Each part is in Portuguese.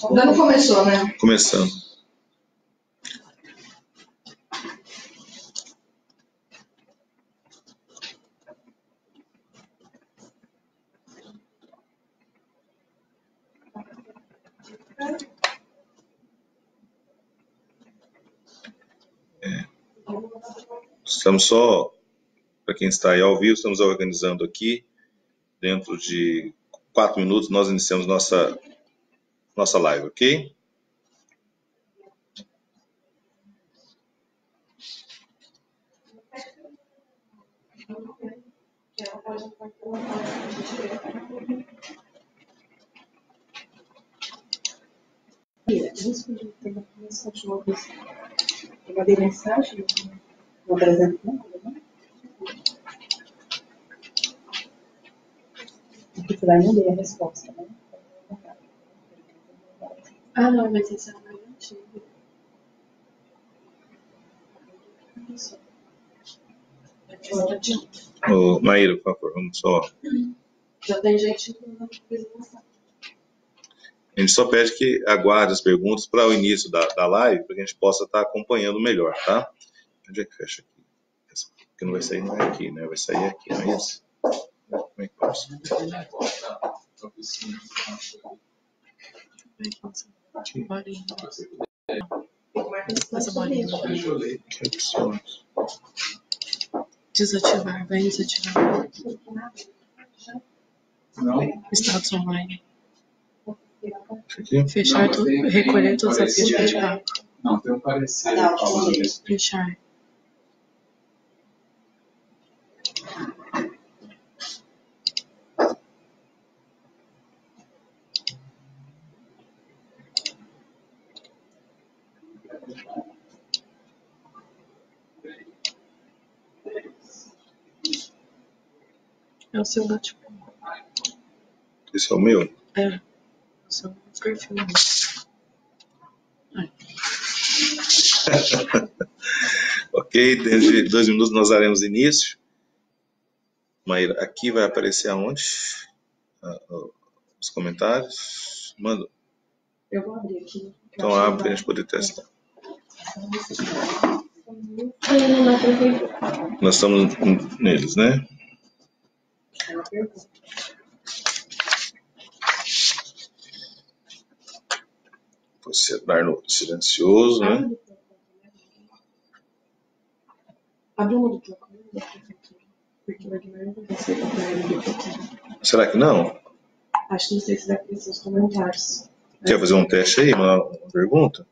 Ainda não começou, né? Começando. Estamos só, para quem está aí ao vivo, estamos organizando aqui. Dentro de 4 minutos nós iniciamos nossa live, ok? Eu mandei mensagem no apresentando, né? Porque lá não dei a resposta, né? Ah, não, mas esse é o mais antigo. Ô, Maíra, por favor, vamos só. Já tem gente mandando apresentação. A gente só pede que aguarde as perguntas para o início da live, para que a gente possa estar acompanhando melhor, tá? Onde é que fecha aqui? Porque não vai sair, não é aqui, né? Vai sair aqui, não é isso? Como é que passa? Aqui. Essa bolinha. Que opções? Desativar, vai desativar. Status online. Isso aqui? Fechar tudo, recolher todos os aplicativos de pago. Não, tem um parecer falando disso. Fechar. É o seu bate-papo. Esse é o meu? É. O seu perfil. Ok, dentro de 2 minutos nós daremos início. Maíra, aqui vai aparecer aonde? Os comentários. Manda. Eu vou abrir aqui. Então abre para a gente poder testar. Nós estamos neles, né? É uma pergunta. Posicionar no silencioso, né? Abre uma do procura da prefeitura. Porque o Edmar não vai ser da prefeitura. Será que não? Acho que não sei se vai aparecer os comentários. Quer fazer um teste aí? Uma pergunta?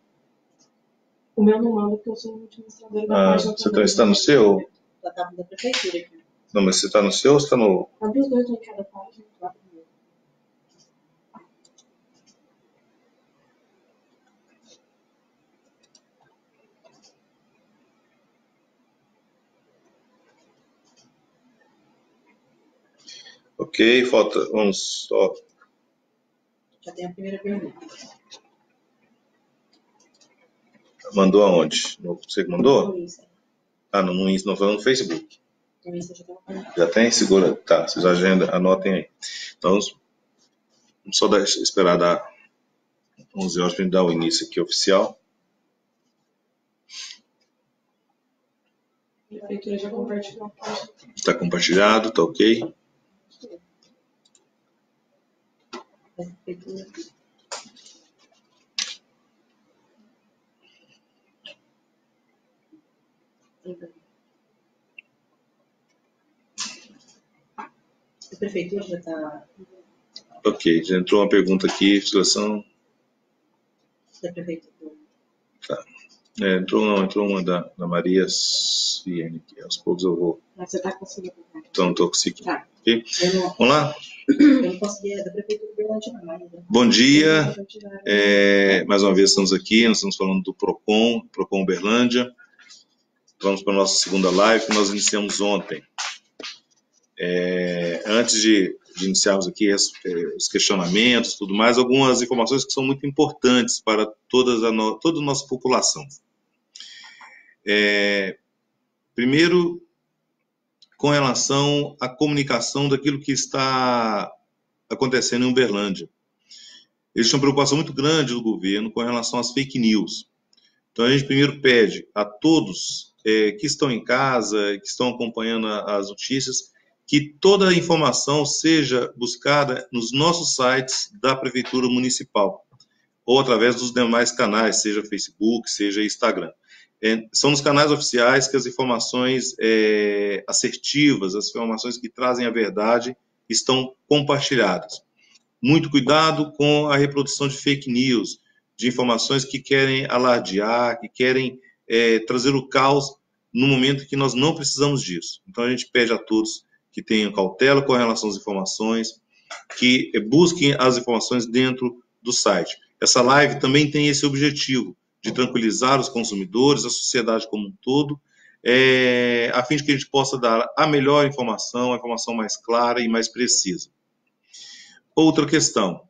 O meu não manda porque eu sou o administrador da página. Você está no seu? Da tábua da prefeitura aqui. Não, mas você está no seu ou você está no... Abre os dois em cada página. Tá? Ok, falta... Vamos só... Já tem a primeira pergunta. Mandou aonde? Você que mandou? No Insta. Ah, no Insta, não, falando no Facebook. No Insta já tem uma pergunta. Já tem? Segura. Tá, vocês agendam, anotem aí. Então, vamos só esperar dar 11 horas para a gente dar o início aqui oficial. A prefeitura já compartilhou a página. Está compartilhado, tá ok? Da prefeitura. A prefeitura já está. Ok, já entrou uma pergunta aqui, situação... Da prefeitura. Tá. Entrou uma da Maria Ciene, que aos poucos eu vou... Mas você está conseguindo. Então, estou conseguindo. Tá. Okay? Vamos lá? Eu não consegui, é da prefeitura de Uberlândia não ainda. Bom dia, mais uma vez estamos aqui, nós estamos falando do Procon Uberlândia. Vamos para a nossa segunda live que nós iniciamos ontem. Antes de iniciarmos aqui os questionamentos e tudo mais, algumas informações que são muito importantes para toda a nossa população. Primeiro, com relação à comunicação daquilo que está acontecendo em Uberlândia. existe uma preocupação muito grande do governo com relação às fake news. Então, a gente primeiro pede a todos que estão em casa, que estão acompanhando as notícias, que toda a informação seja buscada nos nossos sites da Prefeitura Municipal, ou através dos demais canais, seja Facebook, seja Instagram. São nos canais oficiais que as informações assertivas, as informações que trazem a verdade, estão compartilhadas. Muito cuidado com a reprodução de fake news, de informações que querem alardear, que querem trazer o caos no momento que nós não precisamos disso. Então, a gente pede a todos que tenham cautela com relação às informações, que busquem as informações dentro do site. Essa live também tem esse objetivo, de tranquilizar os consumidores, a sociedade como um todo, a fim de que a gente possa dar a melhor informação, a informação mais clara e mais precisa. Outra questão.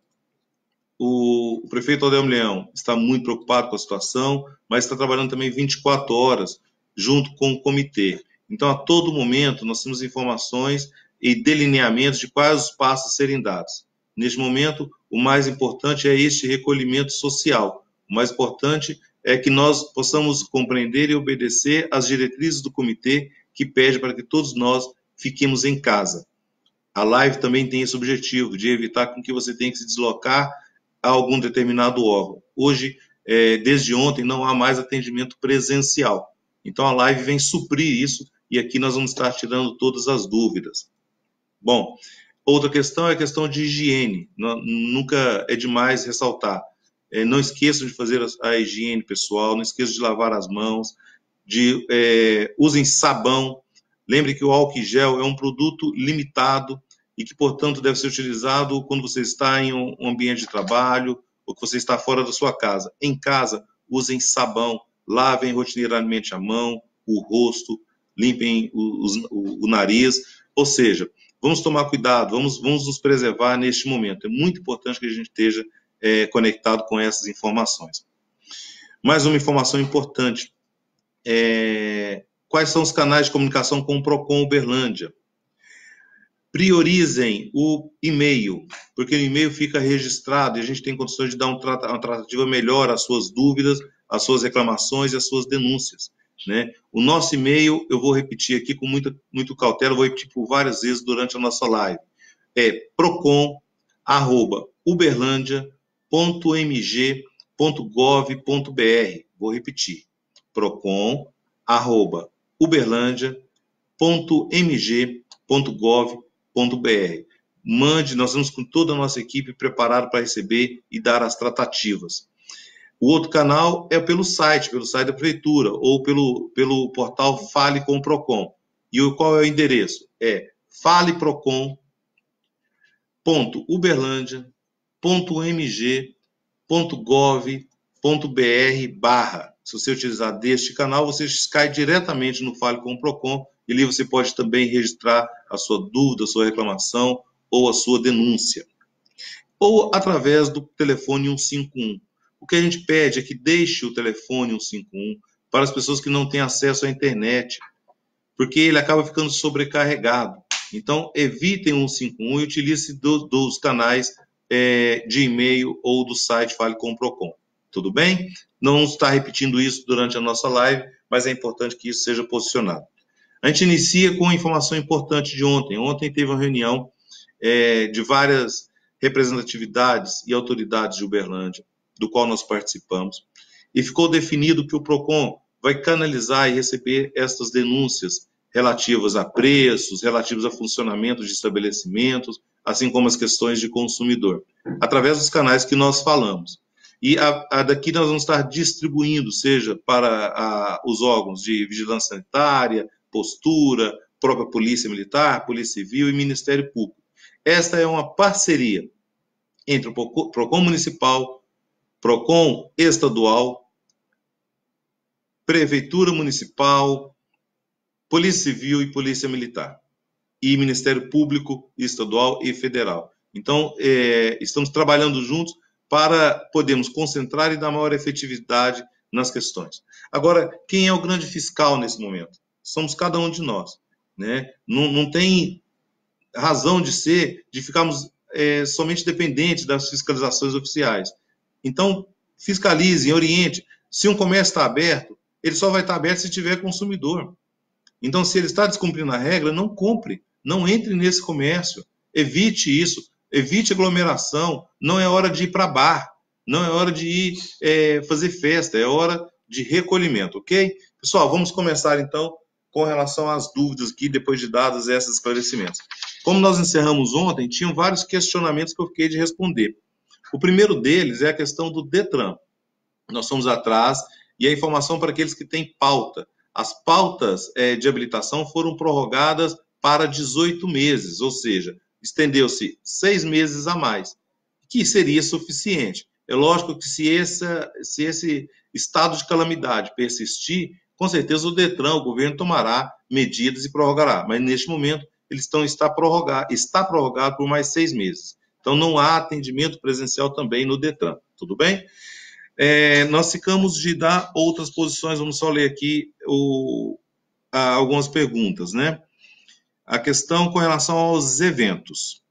O prefeito Adelmo Leão está muito preocupado com a situação, mas está trabalhando também 24 horas junto com o comitê. Então, a todo momento, nós temos informações e delineamentos de quais os passos a serem dados. Neste momento, o mais importante é este recolhimento social. O mais importante é que nós possamos compreender e obedecer às diretrizes do comitê, que pede para que todos nós fiquemos em casa. A live também tem esse objetivo, de evitar com que você tenha que se deslocar a algum determinado órgão. Hoje, desde ontem, não há mais atendimento presencial. Então, a live vem suprir isso, e aqui nós vamos estar tirando todas as dúvidas. Bom, outra questão é a questão de higiene. Nunca é demais ressaltar. Não esqueçam de fazer a higiene pessoal, não esqueçam de lavar as mãos, usem sabão. Lembre que o álcool gel é um produto limitado e que, portanto, deve ser utilizado quando você está em um ambiente de trabalho ou que você está fora da sua casa. Em casa, usem sabão, lavem rotineiramente a mão, o rosto, limpem o nariz. Ou seja, vamos tomar cuidado, vamos nos preservar neste momento. É muito importante que a gente esteja conectado com essas informações. Mais uma informação importante. Quais são os canais de comunicação com o PROCON Uberlândia? Priorizem o e-mail, porque o e-mail fica registrado e a gente tem condições de dar uma tratativa melhor às suas dúvidas, às suas reclamações e às suas denúncias, né? O nosso e-mail, eu vou repetir aqui com muito cautela, vou repetir por várias vezes durante a nossa live. É procon@uberlandia.mg.gov.br. Vou repetir. procon@uberlandia.mg.gov.br. Mande, nós estamos com toda a nossa equipe preparada para receber e dar as tratativas. O outro canal é pelo site da prefeitura, ou pelo portal Fale com o PROCON. E qual é o endereço? É faleprocon.uberlandia.mg.gov.br/. Se você utilizar deste canal, você cai diretamente no Fale com o PROCON, e ali você pode também registrar a sua dúvida, a sua reclamação ou a sua denúncia. Ou através do telefone 151. O que a gente pede é que deixe o telefone 151 para as pessoas que não têm acesso à internet, porque ele acaba ficando sobrecarregado. Então, evitem o 151 e utilize dos canais de e-mail ou do site Fale com o PROCON. Tudo bem? Não vamos estar repetindo isso durante a nossa live, mas é importante que isso seja posicionado. A gente inicia com uma informação importante de ontem. Ontem teve uma reunião de várias representatividades e autoridades de Uberlândia, do qual nós participamos, e ficou definido que o PROCON vai canalizar e receber estas denúncias relativas a preços, relativas a funcionamento de estabelecimentos, assim como as questões de consumidor, através dos canais que nós falamos. E daqui nós vamos estar distribuindo, seja para os órgãos de vigilância sanitária, postura, própria Polícia Militar, Polícia Civil e Ministério Público. Esta é uma parceria entre o PROCON Municipal, PROCON Estadual, Prefeitura Municipal, Polícia Civil e Polícia Militar, e Ministério Público Estadual e Federal. Então, estamos trabalhando juntos para podermos concentrar e dar maior efetividade nas questões. Agora, quem é o grande fiscal nesse momento? Somos cada um de nós, né? Não tem razão de ficarmos somente dependentes das fiscalizações oficiais. Então, fiscalizem, oriente. Se um comércio está aberto, ele só vai estar aberto se tiver consumidor. Então, se ele está descumprindo a regra, não compre, não entre nesse comércio. Evite isso, evite aglomeração. Não é hora de ir para bar, não é hora de ir fazer festa, é hora de recolhimento, ok? Pessoal, vamos começar então com relação às dúvidas aqui, depois de dados esses esclarecimentos. Como nós encerramos ontem, tinham vários questionamentos que eu fiquei de responder. O primeiro deles é a questão do DETRAN. Nós fomos atrás e a informação para aqueles que têm pauta. As pautas de habilitação foram prorrogadas para 18 meses, ou seja, estendeu-se 6 meses a mais, que seria suficiente. É lógico que se esse estado de calamidade persistir, com certeza o DETRAN, o governo, tomará medidas e prorrogará. Mas, neste momento, está prorrogado por mais 6 meses. Então, não há atendimento presencial também no DETRAN. Tudo bem? Nós ficamos de dar outras posições. Vamos só ler aqui algumas perguntas, né? A questão com relação aos eventos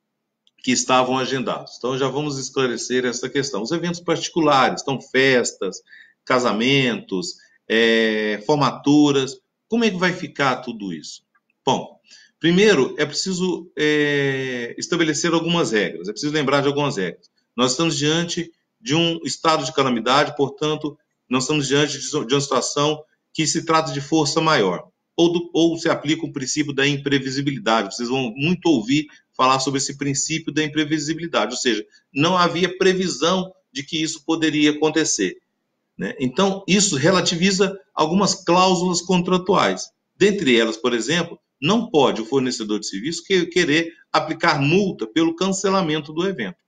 que estavam agendados. Então, já vamos esclarecer essa questão. Os eventos particulares, então, festas, casamentos, formaturas, como é que vai ficar tudo isso? Bom, primeiro, é preciso estabelecer algumas regras, é preciso lembrar de algumas regras. Nós estamos diante de um estado de calamidade, portanto, nós estamos diante de uma situação que se trata de força maior, ou se aplica o princípio da imprevisibilidade. Vocês vão muito ouvir falar sobre esse princípio da imprevisibilidade, ou seja, não havia previsão de que isso poderia acontecer, né? Então, isso relativiza algumas cláusulas contratuais. Dentre elas, por exemplo, não pode o fornecedor de serviço querer aplicar multa pelo cancelamento do evento.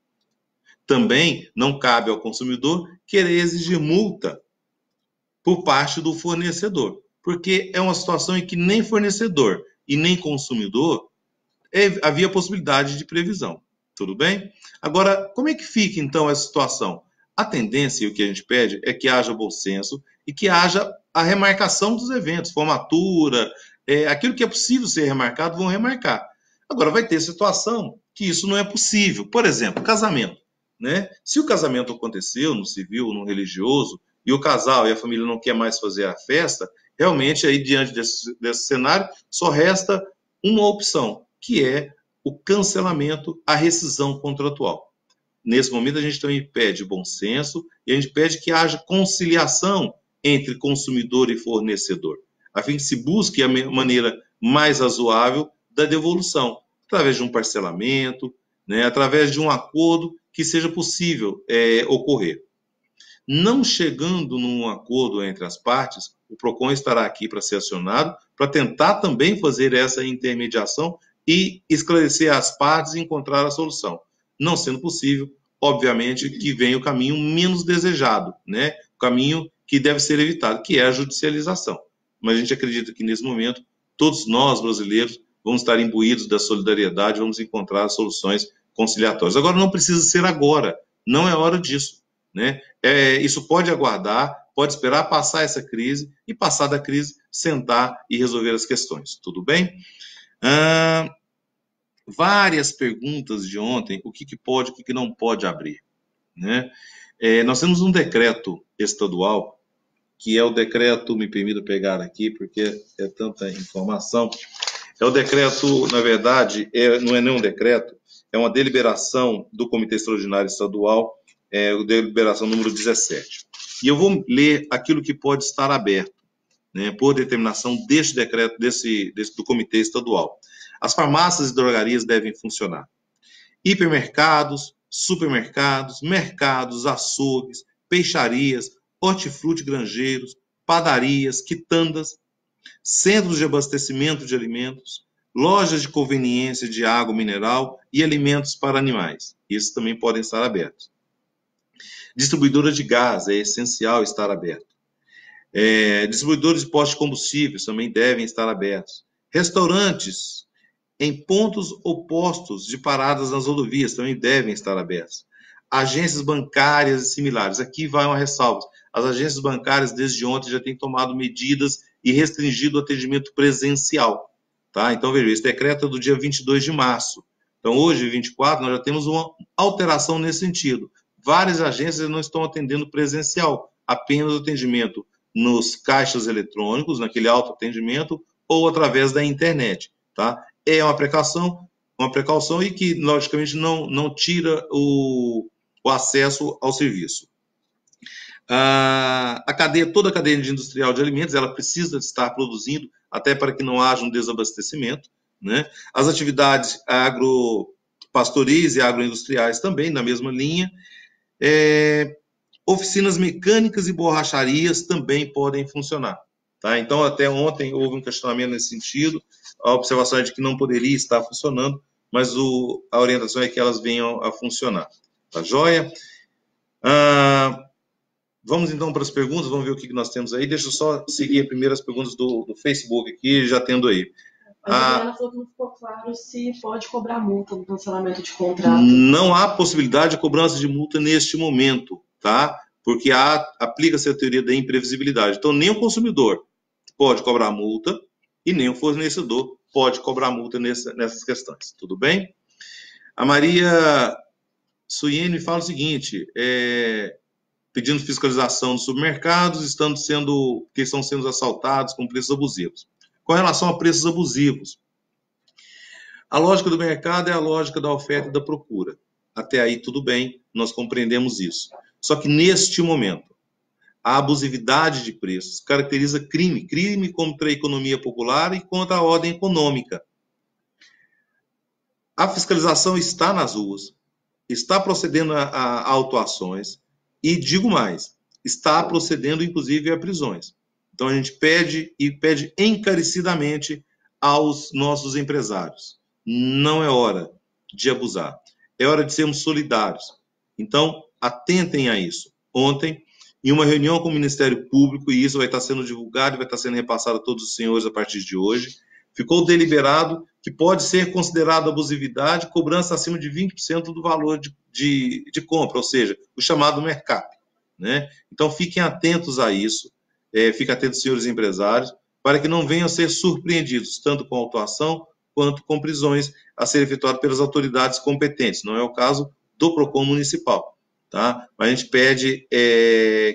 Também não cabe ao consumidor querer exigir multa por parte do fornecedor, porque é uma situação em que nem fornecedor e nem consumidor havia possibilidade de previsão. Tudo bem? Agora, como é que fica, então, essa situação? A tendência, e o que a gente pede, é que haja bom senso e que haja a remarcação dos eventos, formatura, aquilo que é possível ser remarcado, vão remarcar. Agora, vai ter situação que isso não é possível. Por exemplo, casamento, né? Se o casamento aconteceu no civil, no religioso, e o casal e a família não quer mais fazer a festa, realmente, aí, diante desse cenário, só resta uma opção, que é o cancelamento, a rescisão contratual. Nesse momento, a gente também pede bom senso e a gente pede que haja conciliação entre consumidor e fornecedor, a fim que se busque a maneira mais razoável da devolução, através de um parcelamento, né, através de um acordo que seja possível ocorrer. Não chegando num acordo entre as partes, o PROCON estará aqui para ser acionado, para tentar também fazer essa intermediação e esclarecer as partes e encontrar a solução. Não sendo possível, obviamente, que vem o caminho menos desejado, né? O caminho que deve ser evitado, que é a judicialização. Mas a gente acredita que, nesse momento, todos nós, brasileiros, vamos estar imbuídos da solidariedade, vamos encontrar soluções conciliatórias. Agora, não precisa ser agora, não é hora disso, né? Isso pode aguardar, pode esperar passar essa crise e, passar da crise, sentar e resolver as questões. Tudo bem? Várias perguntas de ontem, o que pode, o que não pode abrir, né? Nós temos um decreto estadual, que é o decreto, me permita pegar aqui, porque é tanta informação, é o decreto, na verdade, não é nem um decreto, é uma deliberação do Comitê Extraordinário Estadual, a deliberação número 17. E eu vou ler aquilo que pode estar aberto, né, por determinação deste decreto, do Comitê Estadual. As farmácias e drogarias devem funcionar. Hipermercados, supermercados, mercados, açougues, peixarias, hortifruti granjeiros, padarias, quitandas, centros de abastecimento de alimentos, lojas de conveniência de água mineral e alimentos para animais. Esses também podem estar abertos. Distribuidora de gás, é essencial estar aberto. Distribuidores de postos de combustíveis também devem estar abertos. Restaurantes em pontos opostos de paradas nas rodovias também devem estar abertos. Agências bancárias e similares. Aqui vai uma ressalva. As agências bancárias, desde ontem, já têm tomado medidas e restringido o atendimento presencial. Tá? Então, veja, esse decreto é do dia 22 de março. Então, hoje, 24, nós já temos uma alteração nesse sentido. Várias agências não estão atendendo presencial, apenas atendimento nos caixas eletrônicos, naquele autoatendimento, ou através da internet. Tá? É uma precaução e que, logicamente, não tira o acesso ao serviço. Toda a cadeia industrial de alimentos, ela precisa estar produzindo, até para que não haja um desabastecimento, né? As atividades agropastoris e agroindustriais também, na mesma linha. Oficinas mecânicas e borracharias também podem funcionar. Tá? Então, até ontem houve um questionamento nesse sentido, a observação é de que não poderia estar funcionando, mas a orientação é que elas venham a funcionar. Tá joia? Vamos então para as perguntas, vamos ver o que nós temos aí. Deixa eu só seguir primeiro as perguntas do Facebook aqui, já tendo aí. A Juliana falou que não ficou claro se pode cobrar multa no cancelamento de contrato. Não há possibilidade de cobrança de multa neste momento, tá? Porque aplica-se a teoria da imprevisibilidade. Então, nem o consumidor pode cobrar multa e nem o fornecedor pode cobrar multa nessas questões. Tudo bem? A Maria Suiene fala o seguinte, pedindo fiscalização dos supermercados, que estão sendo assaltados com preços abusivos. Com relação a preços abusivos, a lógica do mercado é a lógica da oferta e da procura. Até aí tudo bem, nós compreendemos isso. Só que neste momento, a abusividade de preços caracteriza crime contra a economia popular e contra a ordem econômica. A fiscalização está nas ruas, está procedendo a autuações e, digo mais, está procedendo inclusive a prisões. Então a gente pede encarecidamente aos nossos empresários. Não é hora de abusar, é hora de sermos solidários. Então, atentem a isso. Ontem, em uma reunião com o Ministério Público, e isso vai estar sendo divulgado e vai estar sendo repassado a todos os senhores a partir de hoje, ficou deliberado que pode ser considerado abusividade cobrança acima de 20% do valor de compra, ou seja, o chamado mercado. Né? Então, fiquem atentos a isso, fiquem atentos, senhores empresários, para que não venham a ser surpreendidos, tanto com autuação quanto com prisões a serem efetuadas pelas autoridades competentes. Não é o caso do PROCON municipal. Tá? Mas a gente pede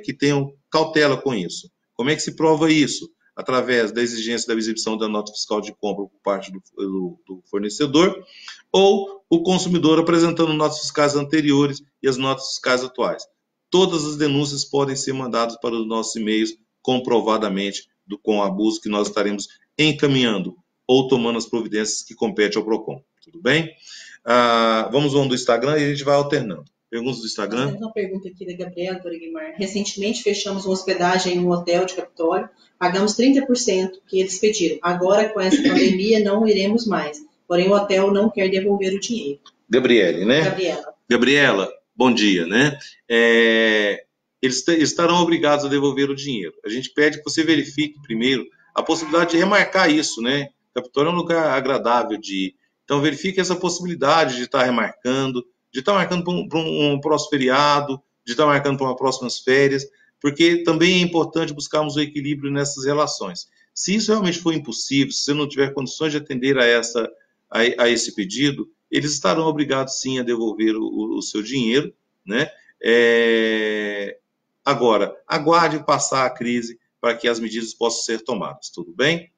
que tenham cautela com isso. Como é que se prova isso? Através da exigência da exibição da nota fiscal de compra por parte do fornecedor, ou o consumidor apresentando notas fiscais anteriores e as notas fiscais atuais. Todas as denúncias podem ser mandadas para os nossos e-mails comprovadamente com abuso que nós estaremos encaminhando ou tomando as providências que competem ao PROCON. Tudo bem? Vamos ao do Instagram e a gente vai alternando. Perguntas do Instagram? Temos uma pergunta aqui da Gabriela Toriguimar. Recentemente fechamos uma hospedagem em um hotel de Capitólio, pagamos 30% que eles pediram. Agora, com essa pandemia, não iremos mais. Porém, o hotel não quer devolver o dinheiro. Gabriele, né? Gabriela, bom dia, né? Eles estarão obrigados a devolver o dinheiro. A gente pede que você verifique primeiro a possibilidade de remarcar isso, né? Capitólio é um lugar agradável de ir. Então, verifique essa possibilidade de estar remarcando, de estar marcando para um próximo feriado, de estar marcando para umas próximas férias, porque também é importante buscarmos o equilíbrio nessas relações. Se isso realmente for impossível, se você não tiver condições de atender a esse pedido, eles estarão obrigados sim a devolver o seu dinheiro, né? Agora, aguarde passar a crise para que as medidas possam ser tomadas, tudo bem?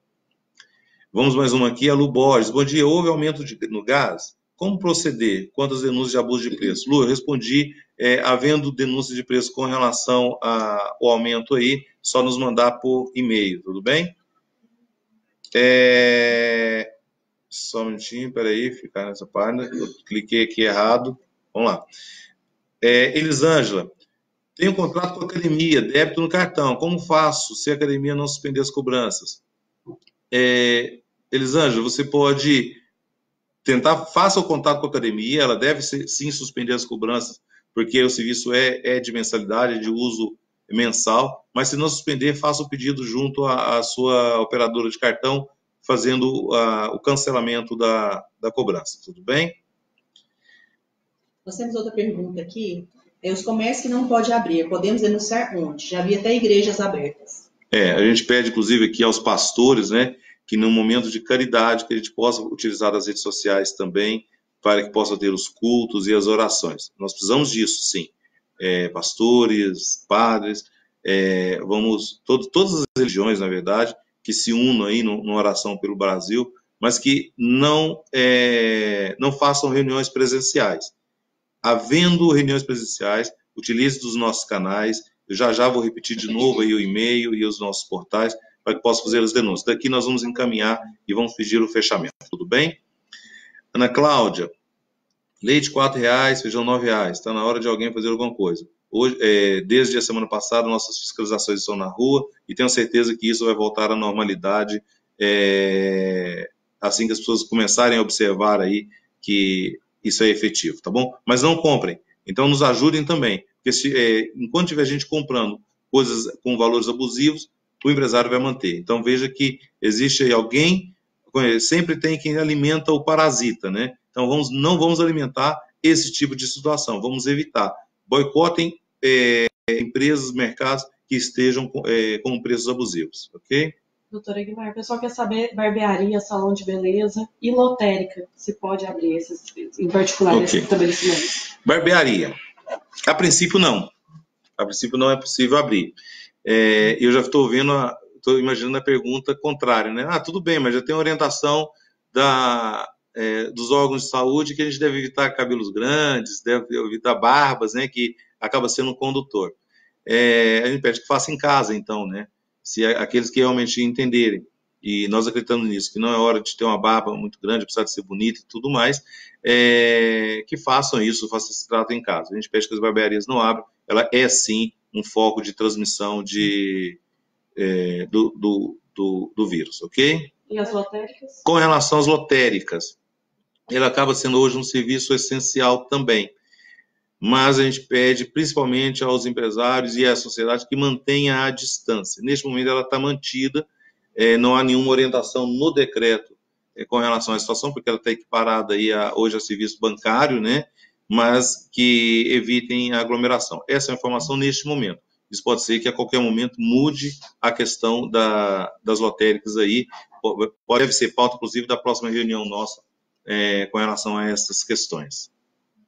Vamos mais uma aqui, a Lu Borges. Bom dia, houve aumento no gás? Como proceder quanto às denúncias de abuso de preço? Lu, eu respondi, havendo denúncias de preço com relação ao aumento aí, só nos mandar por e-mail, tudo bem? Só um minutinho, peraí, ficar nessa página, eu cliquei aqui errado, vamos lá. Elisângela, tenho um contrato com a academia, débito no cartão, como faço se a academia não suspender as cobranças? Elisângela, você pode faça o contato com a academia, ela deve sim suspender as cobranças, porque o serviço é de mensalidade, é de uso mensal, mas se não suspender, faça o pedido junto à sua operadora de cartão, fazendo o cancelamento da cobrança, tudo bem? Nós temos outra pergunta aqui, os comércios que não podem abrir, podemos denunciar onde? Já havia até igrejas abertas. A gente pede, inclusive, aqui aos pastores, né, que no momento de caridade, que a gente possa utilizar as redes sociais também para que possa ter os cultos e as orações. Nós precisamos disso, sim. Pastores, padres, todas as religiões, na verdade, que se unam aí numa oração pelo Brasil, mas que não façam reuniões presenciais. Havendo reuniões presenciais, utilize dos nossos canais. Eu já vou repetir de novo aí o e-mail e os nossos portais para que possa fazer as denúncias. Daqui nós vamos encaminhar e vamos pedir o fechamento. Tudo bem? Ana Cláudia, leite R$4, feijão R$9. Está na hora de alguém fazer alguma coisa. Hoje, desde a semana passada, nossas fiscalizações estão na rua e tenho certeza que isso vai voltar à normalidade assim que as pessoas começarem a observar aí que isso é efetivo, tá bom? Mas não comprem. Então, nos ajudem também. Porque enquanto tiver gente comprando coisas com valores abusivos, o empresário vai manter. Então, veja que existe aí alguém, sempre tem quem alimenta o parasita, né? Então, não vamos alimentar esse tipo de situação. Vamos evitar. Boicotem empresas, mercados que estejam com preços abusivos, ok? Doutora Guimar, o pessoal quer saber barbearia, salão de beleza e lotérica, se pode abrir esses, em particular, esses estabelecimentos. Barbearia. A princípio, não. A princípio, não é possível abrir. Eu já estou imaginando a pergunta contrária, né? Tudo bem, mas já tem orientação dos órgãos de saúde que a gente deve evitar cabelos grandes, deve evitar barbas, né? Que acaba sendo um condutor. A gente pede que faça em casa, então, né? Se aqueles que realmente entenderem, e nós acreditamos nisso, que não é hora de ter uma barba muito grande, precisa de ser bonita e tudo mais, que façam isso, façam esse trato em casa. A gente pede que as barbearias não abram, ela é sim um foco de transmissão do vírus, ok? E as lotéricas? Com relação às lotéricas, ela acaba sendo hoje um serviço essencial também. Mas a gente pede principalmente aos empresários e à sociedade que mantenha a distância. Neste momento ela está mantida, não há nenhuma orientação no decreto com relação à situação, porque ela está equiparada aí hoje a serviço bancário, né? Mas que evitem a aglomeração. Essa é a informação neste momento. Isso pode ser que a qualquer momento mude a questão das lotéricas aí, deve ser pauta, inclusive, da próxima reunião nossa com relação a essas questões.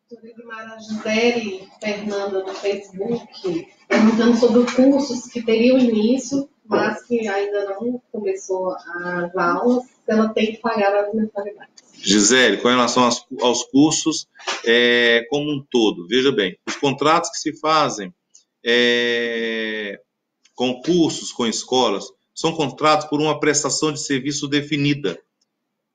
Doutora Guimar, a Gisele Fernanda no Facebook, perguntando sobre os cursos que teriam início, mas que ainda não começou as aulas, se ela tem que pagar as mensalidades. Gisele, com relação aos cursos, como um todo, veja bem, os contratos que se fazem com cursos, com escolas, são contratos por uma prestação de serviço definida.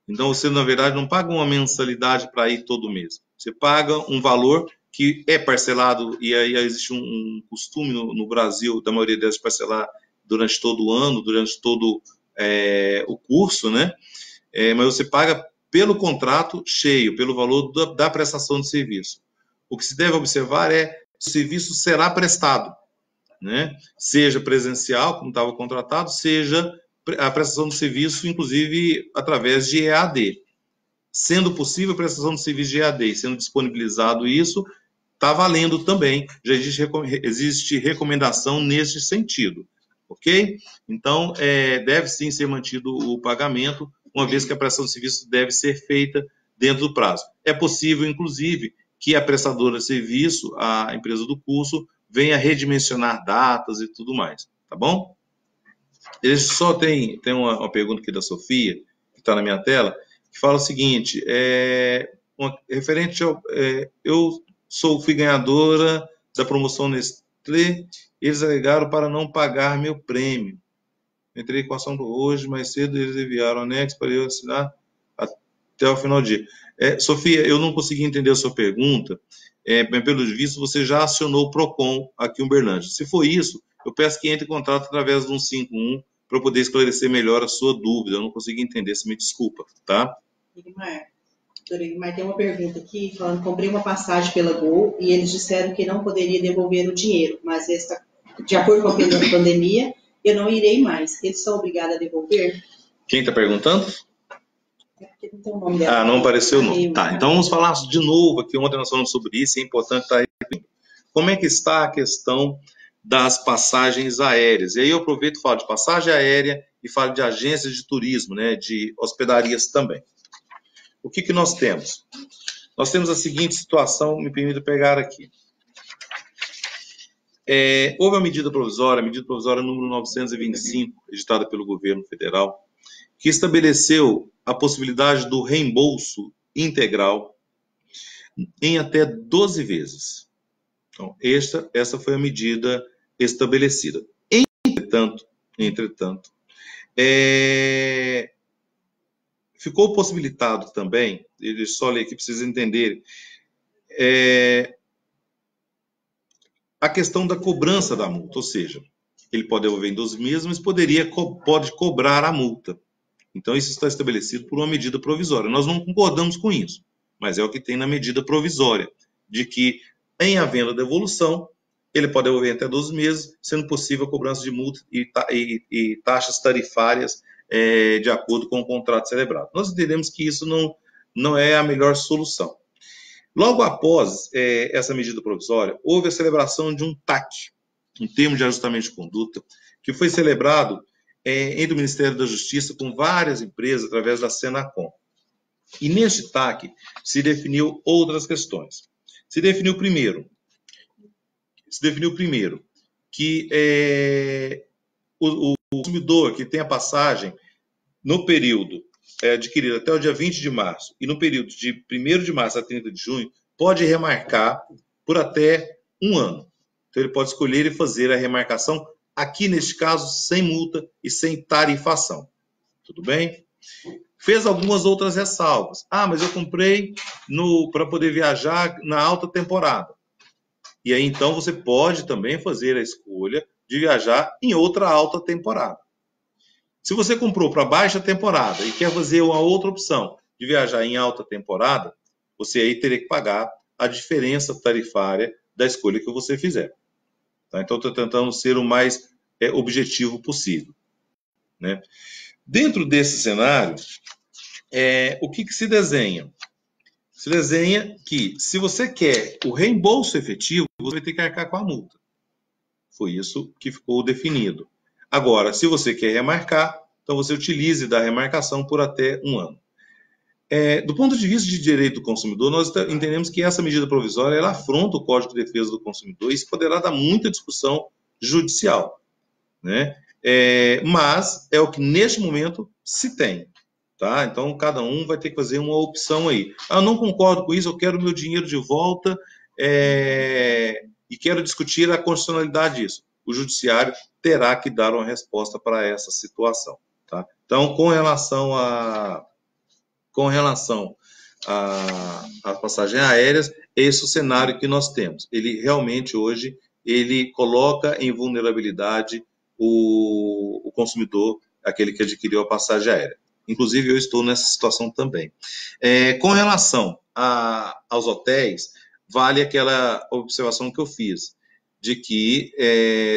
Então, você, na verdade, não paga uma mensalidade para ir todo mês. Você paga um valor que é parcelado, e aí existe um costume no Brasil, da maioria delas, parcelar durante todo o ano, durante todo o curso, né? Mas você paga pelo contrato cheio, pelo valor da prestação de serviço. O que se deve observar se o serviço será prestado, né? Seja presencial, como estava contratado, seja a prestação de serviço, inclusive, através de EAD. Sendo possível a prestação de serviço de EAD, sendo disponibilizado isso, está valendo também. Já existe recomendação nesse sentido, ok? Então, deve sim ser mantido o pagamento, uma vez que a prestação de serviço deve ser feita dentro do prazo. É possível, inclusive, que a prestadora de serviço, a empresa do curso, venha redimensionar datas e tudo mais, tá bom? Só tem uma pergunta aqui da Sofia, que está na minha tela, que fala o seguinte, referente ao... fui ganhadora da promoção Nestlé, eles alegaram para não pagar meu prêmio. Entrei com a ação hoje, mais cedo, eles enviaram o anexo para eu assinar até o final do dia. Sofia, eu não consegui entender a sua pergunta, pelo visto, você já acionou o PROCON aqui em Uberlândia. Se for isso, eu peço que entre em contato através do 151 para poder esclarecer melhor a sua dúvida. Eu não consegui entender, se me desculpa, tá? Doutora Guimar, tem uma pergunta aqui, falando, comprei uma passagem pela Gol e eles disseram que não poderia devolver o dinheiro, mas de acordo com a pandemia, eu não irei mais. Eles são obrigados a devolver? Quem está perguntando? Porque não tem o nome dela. Não apareceu o nome. Tá, então vamos falar de novo aqui, ontem nós falamos sobre isso, é importante estar repetindo. Como é que está a questão das passagens aéreas? E aí eu aproveito e falo de passagem aérea e falo de agências de turismo, né, de hospedarias também. O que nós temos? nós temos a seguinte situação, me permita pegar aqui. Houve a medida provisória número 925, editada pelo governo federal, que estabeleceu a possibilidade do reembolso integral em até 12 vezes. Então, essa foi a medida estabelecida. Entretanto, ficou possibilitado também, deixa eu só ler aqui para vocês entenderem, a questão da cobrança da multa, ou seja, ele pode devolver em 12 meses, mas pode cobrar a multa. Então, isso está estabelecido por uma medida provisória. Nós não concordamos com isso, mas é o que tem na medida provisória, de que, em havendo devolução, ele pode devolver até 12 meses, sendo possível a cobrança de multa e taxas tarifárias de acordo com o contrato celebrado. Nós entendemos que isso não é a melhor solução. Logo após essa medida provisória, houve a celebração de um TAC, um termo de ajustamento de conduta, que foi celebrado entre o Ministério da Justiça com várias empresas através da Senacom. E neste TAC se definiu outras questões. Se definiu primeiro que o consumidor que tem a passagem no período adquirido até o dia 20 de março e no período de 1º de março a 30 de junho, pode remarcar por até um ano. Então, ele pode escolher e fazer a remarcação, aqui neste caso, sem multa e sem tarifação. Tudo bem? Fez algumas outras ressalvas. Mas eu comprei para poder viajar na alta temporada. E aí, então, você pode também fazer a escolha de viajar em outra alta temporada. Se você comprou para baixa temporada e quer fazer uma outra opção de viajar em alta temporada, você aí teria que pagar a diferença tarifária da escolha que você fizer. Tá? Então, estou tentando ser o mais objetivo possível. Né? Dentro desse cenário, o que se desenha? Se desenha que, se você quer o reembolso efetivo, você vai ter que arcar com a multa. Foi isso que ficou definido. Agora, se você quer remarcar, então você utilize da remarcação por até um ano. Do ponto de vista de direito do consumidor, nós entendemos que essa medida provisória ela afronta o Código de Defesa do Consumidor e isso poderá dar muita discussão judicial. Né? Mas é o que neste momento se tem. Tá? Então, cada um vai ter que fazer uma opção aí. Eu não concordo com isso, eu quero meu dinheiro de volta e quero discutir a constitucionalidade disso. O judiciário terá que dar uma resposta para essa situação. Tá? Então, com relação às passagens aéreas, esse é o cenário que nós temos. Ele realmente hoje coloca em vulnerabilidade o consumidor, aquele que adquiriu a passagem aérea. Inclusive, eu estou nessa situação também. Com relação aos hotéis, vale aquela observação que eu fiz, de que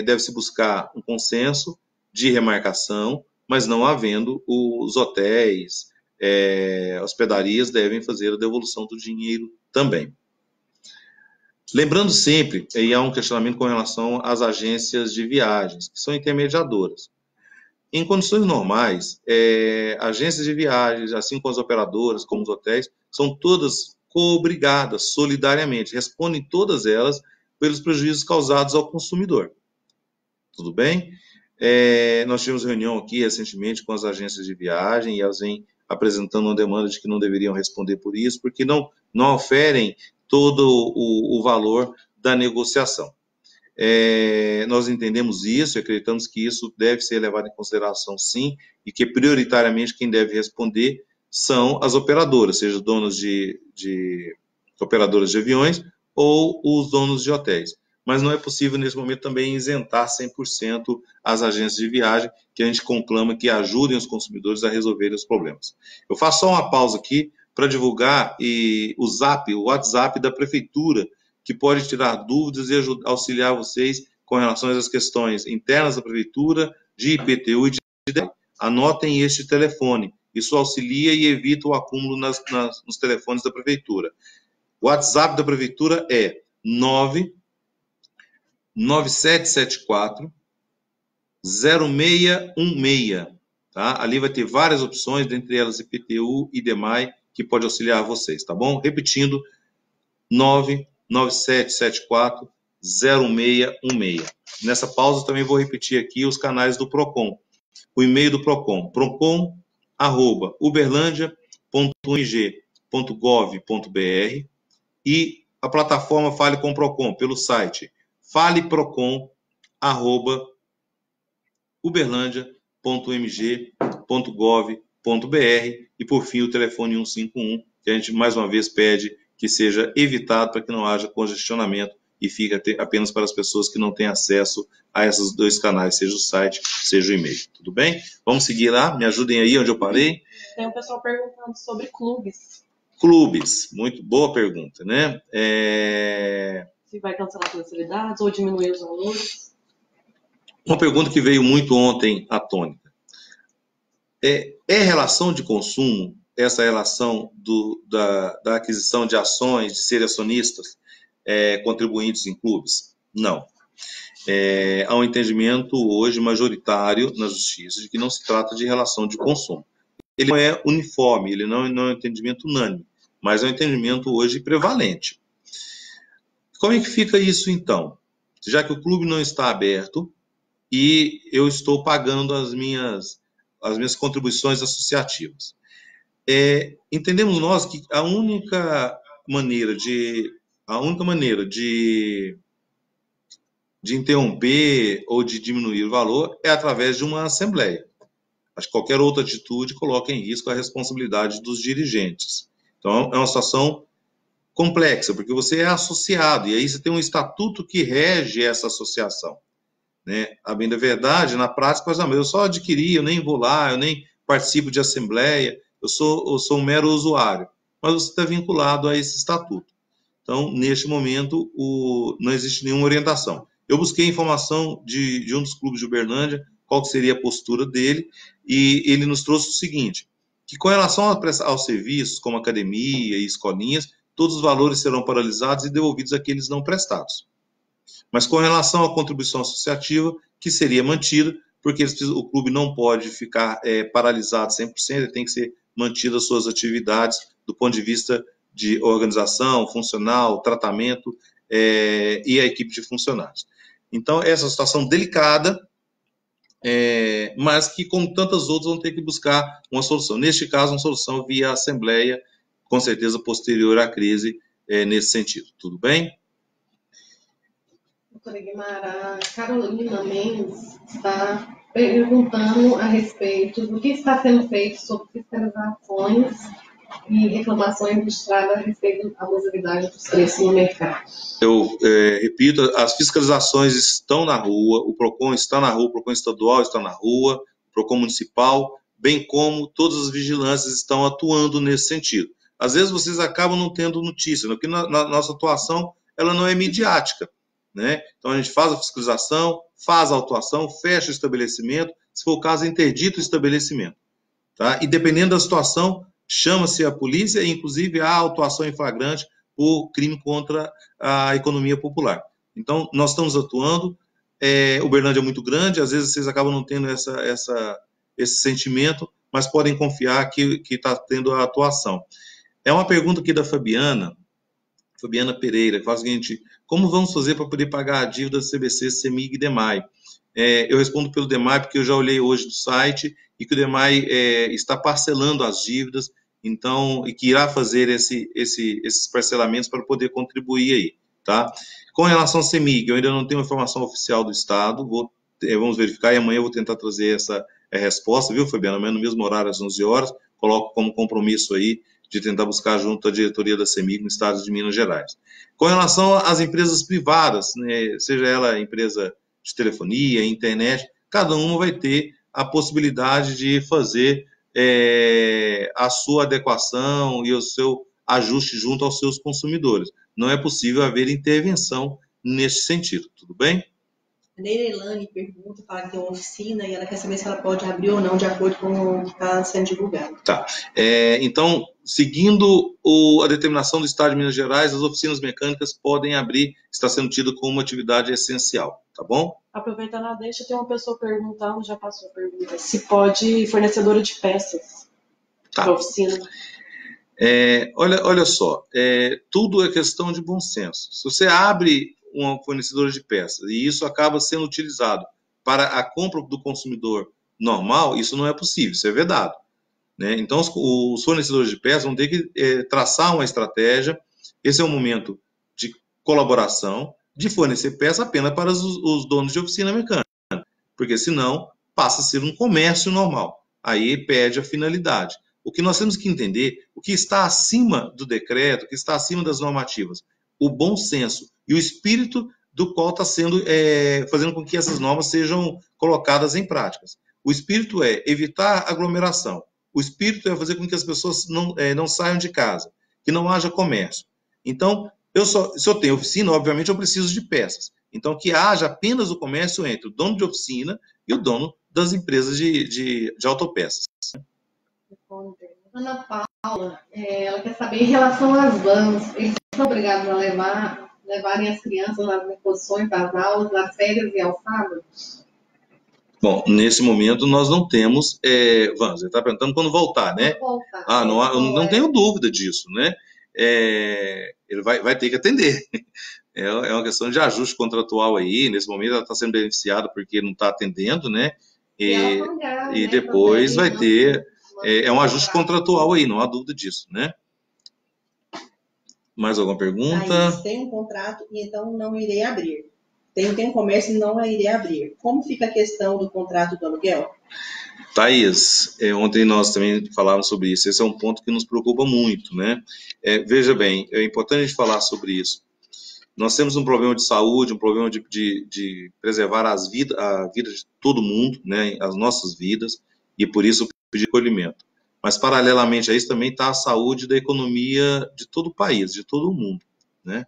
deve-se buscar um consenso de remarcação, mas não havendo, os hotéis, hospedarias devem fazer a devolução do dinheiro também. Lembrando sempre, e há um questionamento com relação às agências de viagens, que são intermediadoras. Em condições normais, agências de viagens, assim como as operadoras, como os hotéis, são todas coobrigadas solidariamente, respondem todas elas pelos prejuízos causados ao consumidor. Tudo bem? Nós tivemos reunião aqui recentemente com as agências de viagem e elas vêm apresentando uma demanda de que não deveriam responder por isso, porque não oferem todo o valor da negociação. Nós entendemos isso e acreditamos que isso deve ser levado em consideração sim, e que prioritariamente quem deve responder são as operadoras, seja donos de operadoras de aviões ou os donos de hotéis. Mas não é possível nesse momento também isentar 100% as agências de viagem, que a gente conclama que ajudem os consumidores a resolverem os problemas. Eu faço só uma pausa aqui para divulgar o WhatsApp da Prefeitura, que pode tirar dúvidas e auxiliar vocês com relação às questões internas da Prefeitura, de IPTU e de IDEC. Anotem este telefone. Isso auxilia e evita o acúmulo nos telefones da Prefeitura. O WhatsApp da Prefeitura é 99774 0616. Tá? Ali vai ter várias opções, dentre elas IPTU, IDEMAI que pode auxiliar vocês, tá bom? Repetindo, 99774-0616. Nessa pausa também vou repetir aqui os canais do PROCON. O e-mail do PROCON, procon@uberlandia.mg.gov.br, e a plataforma Fale com o PROCON pelo site faleprocon@uberlandia.mg.gov.br, e por fim o telefone 151, que a gente mais uma vez pede que seja evitado para que não haja congestionamento e fique apenas para as pessoas que não têm acesso a esses dois canais, seja o site, seja o e-mail. Tudo bem? Vamos seguir lá? Me ajudem aí onde eu parei. Tem um pessoal perguntando sobre clubes. Clubes, muito boa pergunta, né? Se vai cancelar as mensalidades ou diminuir os valores. Uma pergunta que veio muito ontem à tônica. É relação de consumo, essa relação da aquisição de ações, de ser acionistas, contribuintes em clubes? Não. Há um entendimento hoje majoritário na justiça de que não se trata de relação de consumo. Ele não é uniforme, ele não é um entendimento unânime, mas é um entendimento hoje prevalente. Como é que fica isso, então? Já que o clube não está aberto e eu estou pagando as minhas contribuições associativas. Entendemos nós que a única maneira de interromper ou de diminuir o valor é através de uma assembleia. Acho que qualquer outra atitude coloca em risco a responsabilidade dos dirigentes. Então, é uma situação complexa, porque você é associado, e aí você tem um estatuto que rege essa associação, né? A bem da verdade, na prática, eu só adquiri, eu nem vou lá, eu nem participo de assembleia, eu sou um mero usuário, mas você está vinculado a esse estatuto. Então, neste momento, não existe nenhuma orientação. Eu busquei informação de um dos clubes de Uberlândia, qual seria a postura dele, e ele nos trouxe o seguinte, que com relação aos serviços, como academia e escolinhas, todos os valores serão paralisados e devolvidos àqueles não prestados. Mas com relação à contribuição associativa, que seria mantida, porque o clube não pode ficar paralisado 100%, ele tem que ser mantido as suas atividades do ponto de vista de organização, funcional, tratamento e a equipe de funcionários. Então, essa é uma situação delicada, mas que, como tantas outras, vão ter que buscar uma solução. Neste caso, uma solução via assembleia, com certeza posterior à crise, nesse sentido. Tudo bem? Doutora Guimar, a Carolina Mendes está perguntando a respeito do que está sendo feito sobre fiscalizações e reclamações registradas a respeito da abusividade dos preços no mercado. Eu repito, as fiscalizações estão na rua, o PROCON está na rua, o PROCON estadual está na rua, o PROCON municipal, bem como todas as vigilâncias estão atuando nesse sentido. Às vezes vocês acabam não tendo notícia, porque na nossa atuação ela não é midiática, né? Então a gente faz a fiscalização, faz a autuação, fecha o estabelecimento, se for o caso, interdita o estabelecimento, tá? E dependendo da situação, chama-se a polícia e, inclusive, há autuação em flagrante por crime contra a economia popular. Então, nós estamos atuando. Uberlândia é muito grande, às vezes vocês acabam não tendo esse sentimento, mas podem confiar que está tendo a atuação. É uma pergunta aqui da Fabiana Pereira, que fala o seguinte: como vamos fazer para poder pagar a dívida do CBC, CEMIG e DEMAI? Eu respondo pelo DEMAI, porque eu já olhei hoje no site e que o DEMAI está parcelando as dívidas, então, e que irá fazer esses parcelamentos para poder contribuir aí, tá? Com relação ao CEMIG, eu ainda não tenho informação oficial do Estado, vamos verificar e amanhã eu vou tentar trazer essa resposta, viu, Fabiana? Amanhã no mesmo horário, às 11 horas, coloco como compromisso aí de tentar buscar junto à diretoria da CEMIG no estado de Minas Gerais. Com relação às empresas privadas, né, seja ela empresa de telefonia, internet, cada uma vai ter a possibilidade de fazer a sua adequação e o seu ajuste junto aos seus consumidores. Não é possível haver intervenção nesse sentido, tudo bem? A Neirelane pergunta para ter uma oficina e ela quer saber se ela pode abrir ou não de acordo com o que está sendo divulgado. Tá. Então, seguindo a determinação do Estado de Minas Gerais, as oficinas mecânicas podem abrir, está sendo tido como uma atividade essencial, tá bom? Aproveitando a deixa, tem uma pessoa perguntando, já passou a pergunta, se pode fornecedora de peças para oficina. Olha só, tudo é questão de bom senso. Se você abre uma fornecedora de peças e isso acaba sendo utilizado para a compra do consumidor normal, isso não é possível, isso é vedado, né? Então, os fornecedores de peças vão ter que traçar uma estratégia. Esse é um momento de colaboração, de fornecer peça apenas para os donos de oficina mecânica, porque senão passa a ser um comércio normal. Aí perde a finalidade. O que nós temos que entender, o que está acima do decreto, o que está acima das normativas, o bom senso e o espírito do qual está sendo fazendo com que essas normas sejam colocadas em práticas. O espírito é evitar aglomeração. O espírito é fazer com que as pessoas não saiam de casa, que não haja comércio. Então, se eu tenho oficina, obviamente eu preciso de peças. Então, que haja apenas o comércio entre o dono de oficina e o dono das empresas de autopeças. Ana Paula, ela quer saber em relação às vans, eles são obrigados a levarem as crianças nas reposições das aulas, nas férias e aos sábados? Bom, nesse momento nós não temos vans. Você está perguntando quando voltar, né? Voltar. Não tenho dúvida disso, né? Ele vai ter que atender. É uma questão de ajuste contratual aí. Nesse momento ela está sendo beneficiada porque não está atendendo, né? E depois vai ter... É um ajuste contratual aí, não há dúvida disso, né? Mais alguma pergunta? Tem um contrato e então não irei abrir. Tem um comércio e não irei abrir. Como fica a questão do contrato do aluguel? Thaís, ontem nós também falávamos sobre isso. Esse é um ponto que nos preocupa muito, né? Veja bem, é importante a gente falar sobre isso. Nós temos um problema de saúde, um problema de preservar a vida de todo mundo, né? As nossas vidas, e por isso pedir acolhimento. Mas, paralelamente a isso, também está a saúde da economia de todo o país, de todo o mundo, né?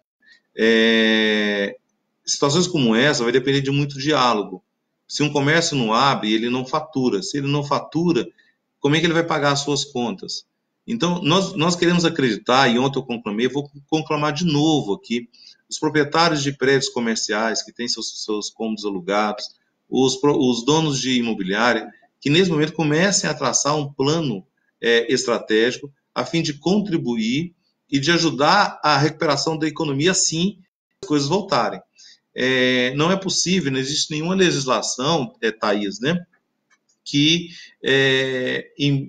Situações como essa vai depender de muito diálogo. Se um comércio não abre, ele não fatura. Se ele não fatura, como é que ele vai pagar as suas contas? Então, nós queremos acreditar, e ontem eu conclamei, vou conclamar de novo aqui, os proprietários de prédios comerciais que têm seus cômodos alugados, os donos de imobiliária, que nesse momento comecem a traçar um plano estratégico a fim de contribuir e de ajudar a recuperação da economia assim as coisas voltarem. Não é possível, não existe nenhuma legislação, Thaís, né, que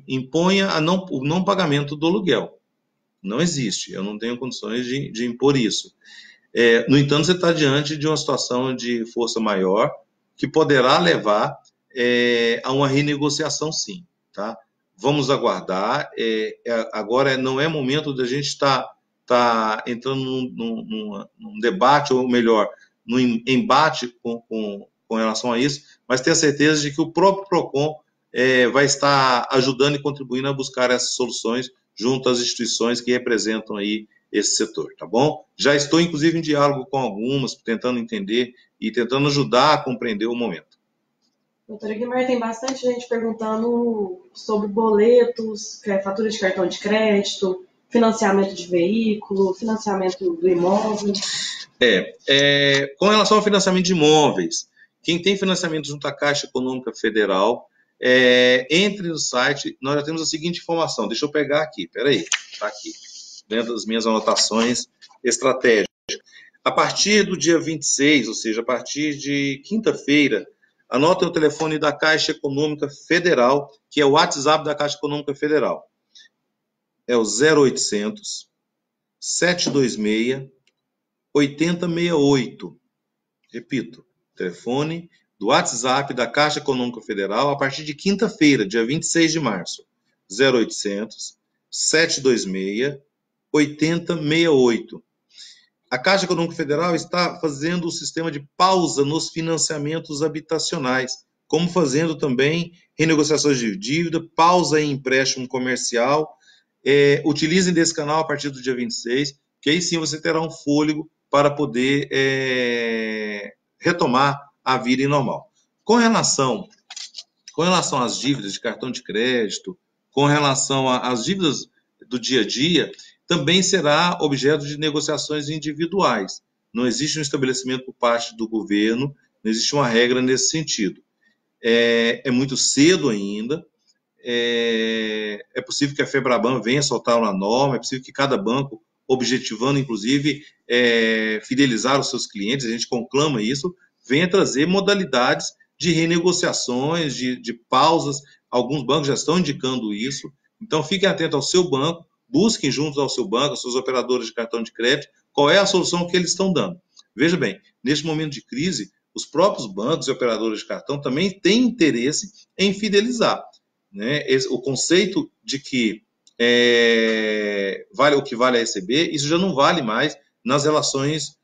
imponha o não pagamento do aluguel. Não existe, eu não tenho condições de impor isso. No entanto, você está diante de uma situação de força maior que poderá levar a uma renegociação, sim. Tá? Vamos aguardar. Agora não é momento da gente estar entrando num debate, ou melhor, num embate com relação a isso, mas tenha certeza de que o próprio PROCON vai estar ajudando e contribuindo a buscar essas soluções junto às instituições que representam aí esse setor, tá bom? Já estou, inclusive, em diálogo com algumas, tentando entender e tentando ajudar a compreender o momento. Doutora Guimarães, tem bastante gente perguntando sobre boletos, fatura de cartão de crédito, financiamento de veículo, financiamento do imóvel. Com relação ao financiamento de imóveis, quem tem financiamento junto à Caixa Econômica Federal, entre no site, nós já temos a seguinte informação, deixa eu pegar aqui, peraí, está aqui, dentro das minhas anotações estratégicas. A partir do dia 26, ou seja, a partir de quinta-feira, anotem o telefone da Caixa Econômica Federal, que é o WhatsApp da Caixa Econômica Federal. É o 0800 726 8068. Repito, telefone do WhatsApp da Caixa Econômica Federal a partir de quinta-feira, dia 26 de março. 0800 726 8068. A Caixa Econômica Federal está fazendo o sistema de pausa nos financiamentos habitacionais, como fazendo também renegociações de dívida, pausa em empréstimo comercial. Utilizem desse canal a partir do dia 26, que aí sim você terá um fôlego para poder retomar a vida normal. Com relação às dívidas de cartão de crédito, com relação às dívidas do dia a dia, também será objeto de negociações individuais. Não existe um estabelecimento por parte do governo, não existe uma regra nesse sentido. É muito cedo ainda, é possível que a FEBRABAN venha soltar uma norma, é possível que cada banco, objetivando, inclusive, fidelizar os seus clientes, a gente conclama isso, venha trazer modalidades de renegociações, de pausas. Alguns bancos já estão indicando isso. Então, fiquem atentos ao seu banco, busquem junto ao seu banco, aos seus operadores de cartão de crédito, qual é a solução que eles estão dando. Veja bem, neste momento de crise, os próprios bancos e operadores de cartão também têm interesse em fidelizar, né? O conceito de que vale o que vale a ECB, isso já não vale mais nas relações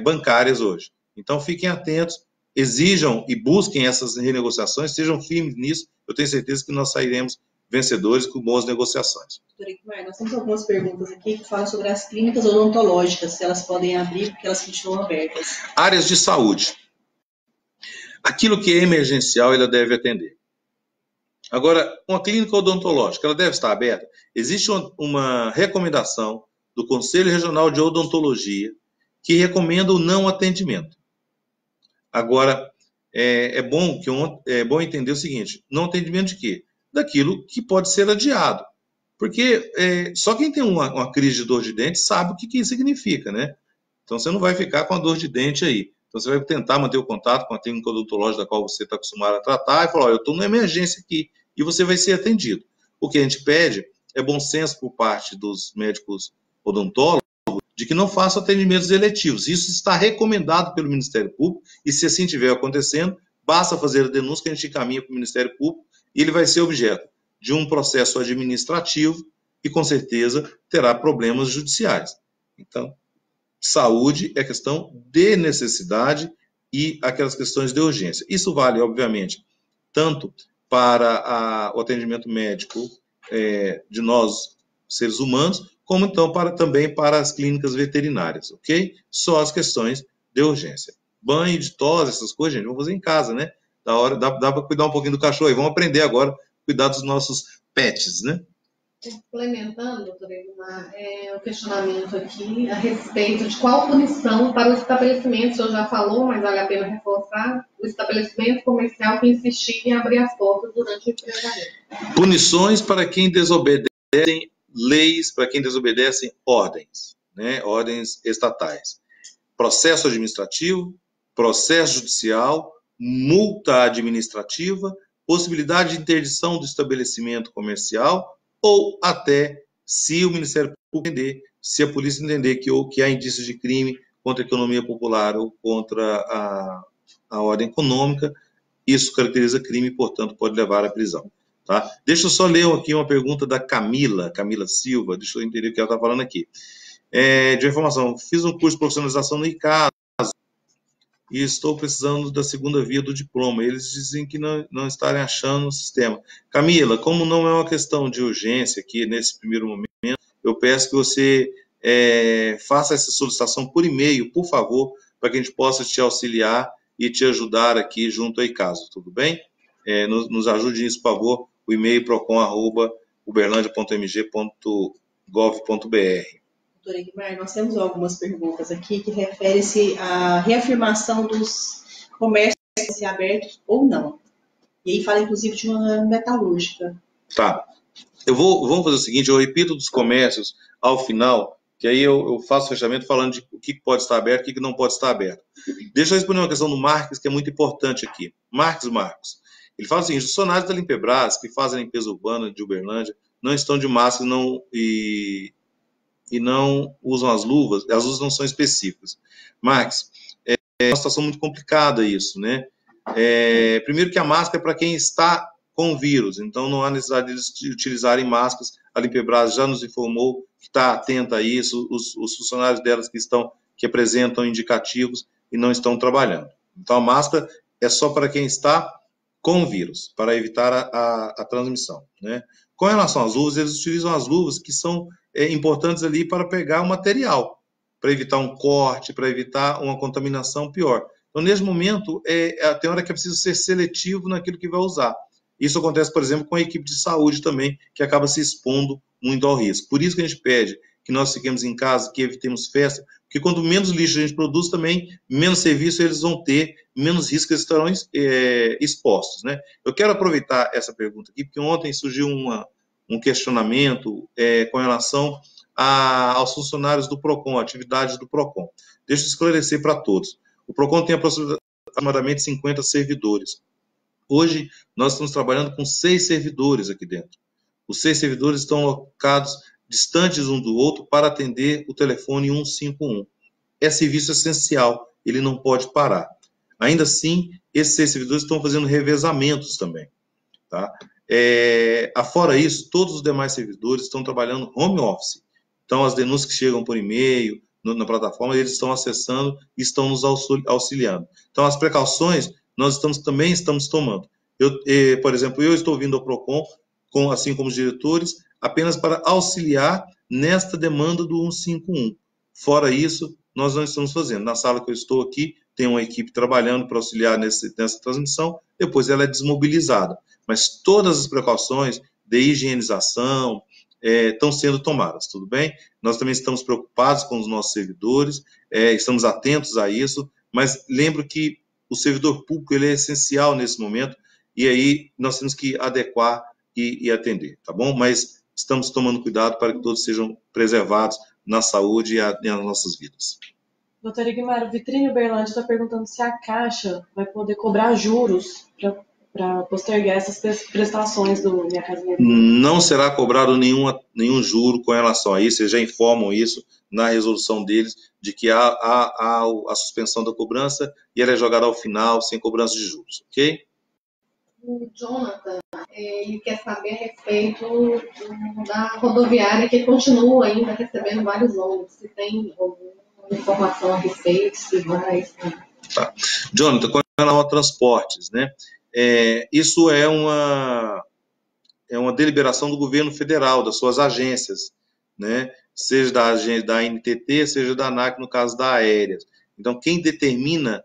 bancárias hoje. Então, fiquem atentos, exijam e busquem essas renegociações, sejam firmes nisso, eu tenho certeza que nós sairemos vencedores com boas negociações. Doutor Egmar, nós temos algumas perguntas aqui que falam sobre as clínicas odontológicas, se elas podem abrir, porque elas continuam abertas. Áreas de saúde. Aquilo que é emergencial, ela deve atender. Agora, uma clínica odontológica, ela deve estar aberta? Existe uma recomendação do Conselho Regional de Odontologia que recomenda o não atendimento. Agora, é bom entender o seguinte, não atendimento de quê? Daquilo que pode ser adiado. Porque só quem tem uma crise de dor de dente sabe o que isso significa, né? Então, você não vai ficar com a dor de dente aí. Então, você vai tentar manter o contato com a clínica odontológica da qual você está acostumado a tratar e falar, eu estou numa emergência aqui, e você vai ser atendido. O que a gente pede é bom senso por parte dos médicos odontólogos de que não façam atendimentos eletivos. Isso está recomendado pelo Ministério Público, e se assim estiver acontecendo, basta fazer a denúncia que a gente encaminha para o Ministério Público e ele vai ser objeto de um processo administrativo e, com certeza, terá problemas judiciais. Então, saúde é questão de necessidade e aquelas questões de urgência. Isso vale, obviamente, tanto para o atendimento médico de nós, seres humanos, como então também para as clínicas veterinárias, ok? Só as questões de urgência. Banho de tosse, essas coisas, gente, vamos fazer em casa, né? Dá para cuidar um pouquinho do cachorro aí. Vamos aprender agora a cuidar dos nossos pets, né? Complementando, doutor Egmar, o questionamento aqui a respeito de qual punição para o estabelecimento, o senhor já falou, mas vale a pena reforçar, o estabelecimento comercial que insistir em abrir as portas durante o empresariamento. Punições para quem desobedecem leis, para quem desobedecem ordens, né? Ordens estatais. Processo administrativo, processo judicial, multa administrativa, possibilidade de interdição do estabelecimento comercial, ou até, se o Ministério Público entender, se a polícia entender que há indícios de crime contra a economia popular ou contra a ordem econômica, isso caracteriza crime e, portanto, pode levar à prisão. Tá? Deixa eu só ler aqui uma pergunta da Camila Silva, deixa eu entender o que ela está falando aqui. De informação, fiz um curso de profissionalização no ICASO e estou precisando da segunda via do diploma. Eles dizem que não estarem achando o sistema. Camila, como não é uma questão de urgência aqui nesse primeiro momento, eu peço que você faça essa solicitação por e-mail, por favor, para que a gente possa te auxiliar e te ajudar aqui junto ao ICASO, tudo bem? Nos ajude nisso, por favor, o e-mail procon@uberlandia.mg.gov.br. Doutor Egmar, nós temos algumas perguntas aqui que referem-se à reafirmação dos comércios abertos ou não. E aí fala, inclusive, de uma metalúrgica. Tá. Vamos fazer o seguinte, eu repito dos comércios ao final, que aí eu faço o fechamento falando de o que pode estar aberto e o que não pode estar aberto. Deixa eu responder uma questão do Marques, que é muito importante aqui. Marcos. Ele fala o seguinte, os funcionários da Limpebras, que fazem a limpeza urbana de Uberlândia, não estão de máscara e não usam as luvas não são específicas. Marques, é uma situação muito complicada isso, né? Primeiro que a máscara é para quem está com o vírus, então não há necessidade de utilizarem máscaras. A Limpebras já nos informou que está atenta a isso, os funcionários delas que apresentam indicativos e não estão trabalhando. Então a máscara é só para quem está com o vírus, para evitar a transmissão, né? Com relação às luvas, eles utilizam as luvas que são importantes ali para pegar o material, para evitar um corte, para evitar uma contaminação pior. Então, nesse momento, tem hora que é preciso ser seletivo naquilo que vai usar. Isso acontece, por exemplo, com a equipe de saúde também, que acaba se expondo muito ao risco. Por isso que a gente pede que nós fiquemos em casa, que evitemos festa, porque quanto menos lixo a gente produz também, menos serviço eles vão ter menos risco eles estarão expostos, né? Eu quero aproveitar essa pergunta aqui, porque ontem surgiu um questionamento com relação aos funcionários do PROCON, atividades do PROCON. Deixa eu esclarecer para todos. O PROCON tem aproximadamente 50 servidores. Hoje, nós estamos trabalhando com 6 servidores aqui dentro. Os 6 servidores estão alocados distantes um do outro para atender o telefone 151. É serviço essencial, ele não pode parar. Ainda assim, esses 6 servidores estão fazendo revezamentos também. Tá? Afora isso, todos os demais servidores estão trabalhando home office. Então, as denúncias que chegam por e-mail, na plataforma, eles estão acessando e estão nos auxiliando. Então, as precauções nós também estamos tomando. Por exemplo, eu estou vindo ao PROCON, assim como os diretores, apenas para auxiliar nesta demanda do 151. Fora isso, nós não estamos fazendo. Na sala que eu estou aqui, tem uma equipe trabalhando para auxiliar nessa transmissão, depois ela é desmobilizada. Mas todas as precauções de higienização estão sendo tomadas, tudo bem? Nós também estamos preocupados com os nossos servidores, estamos atentos a isso, mas lembro que o servidor público ele é essencial nesse momento, e aí nós temos que adequar e atender, tá bom? Mas estamos tomando cuidado para que todos sejam preservados na saúde e nas nossas vidas. Doutora Guimarães, o Vitrine Uberlândia está perguntando se a Caixa vai poder cobrar juros para postergar essas prestações do Minha Casa Minha Vida. Não será cobrado nenhum juro com relação a isso, eles já informam isso na resolução deles, de que há a suspensão da cobrança e ela é jogada ao final, sem cobrança de juros, ok? O Jonathan, ele quer saber a respeito da rodoviária que continua ainda recebendo vários ônibus, se tem alguma informação a respeito, se vai... Tá. Jonathan, com relação a transportes, né? Isso é uma deliberação do governo federal, das suas agências, né? Seja da ANTT, seja da ANAC, no caso da aérea. Então, quem determina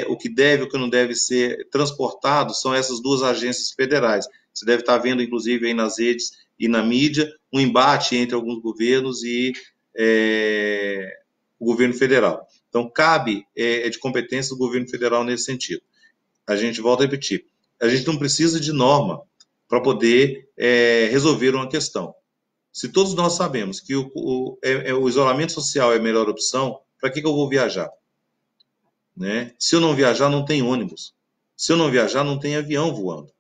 o que deve e o que não deve ser transportado são essas duas agências federais. Você deve estar vendo, inclusive, aí nas redes e na mídia, um embate entre alguns governos e o governo federal. Então, cabe, de competência do governo federal nesse sentido. A gente volta a repetir, a gente não precisa de norma para poder resolver uma questão. Se todos nós sabemos que o isolamento social é a melhor opção, para que eu vou viajar? Né? Se eu não viajar, não tem ônibus. Se eu não viajar, não tem avião voando.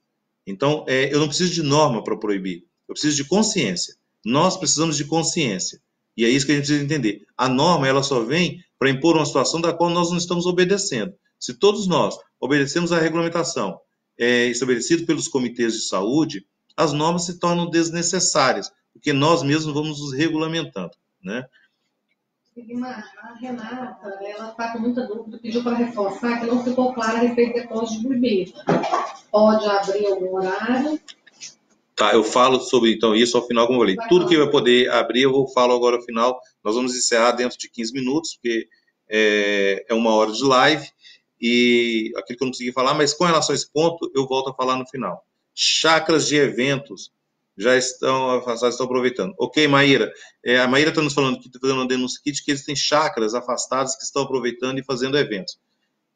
Então, eu não preciso de norma para proibir. Eu preciso de consciência. Nós precisamos de consciência. E é isso que a gente precisa entender. A norma, ela só vem para impor uma situação da qual nós não estamos obedecendo. Se todos nós obedecemos à regulamentação estabelecida pelos comitês de saúde, as normas se tornam desnecessárias, porque nós mesmos vamos nos regulamentando, né? A Renata, ela está com muita dúvida, pediu para reforçar que não ficou claro a respeito do depósito de bebida. Pode abrir algum horário? Tá, eu falo sobre então isso ao final, como eu falei. Tudo que vai poder abrir, eu falo agora ao final. Nós vamos encerrar dentro de 15 minutos, porque é 1 hora de live, e aquilo que eu não consegui falar, mas com relação a esse ponto, eu volto a falar no final. Chácaras de eventos já estão aproveitando. Ok, Maíra? A Maíra está nos falando que está fazendo uma denúncia aqui de que eles têm chácaras afastadas que estão aproveitando e fazendo eventos.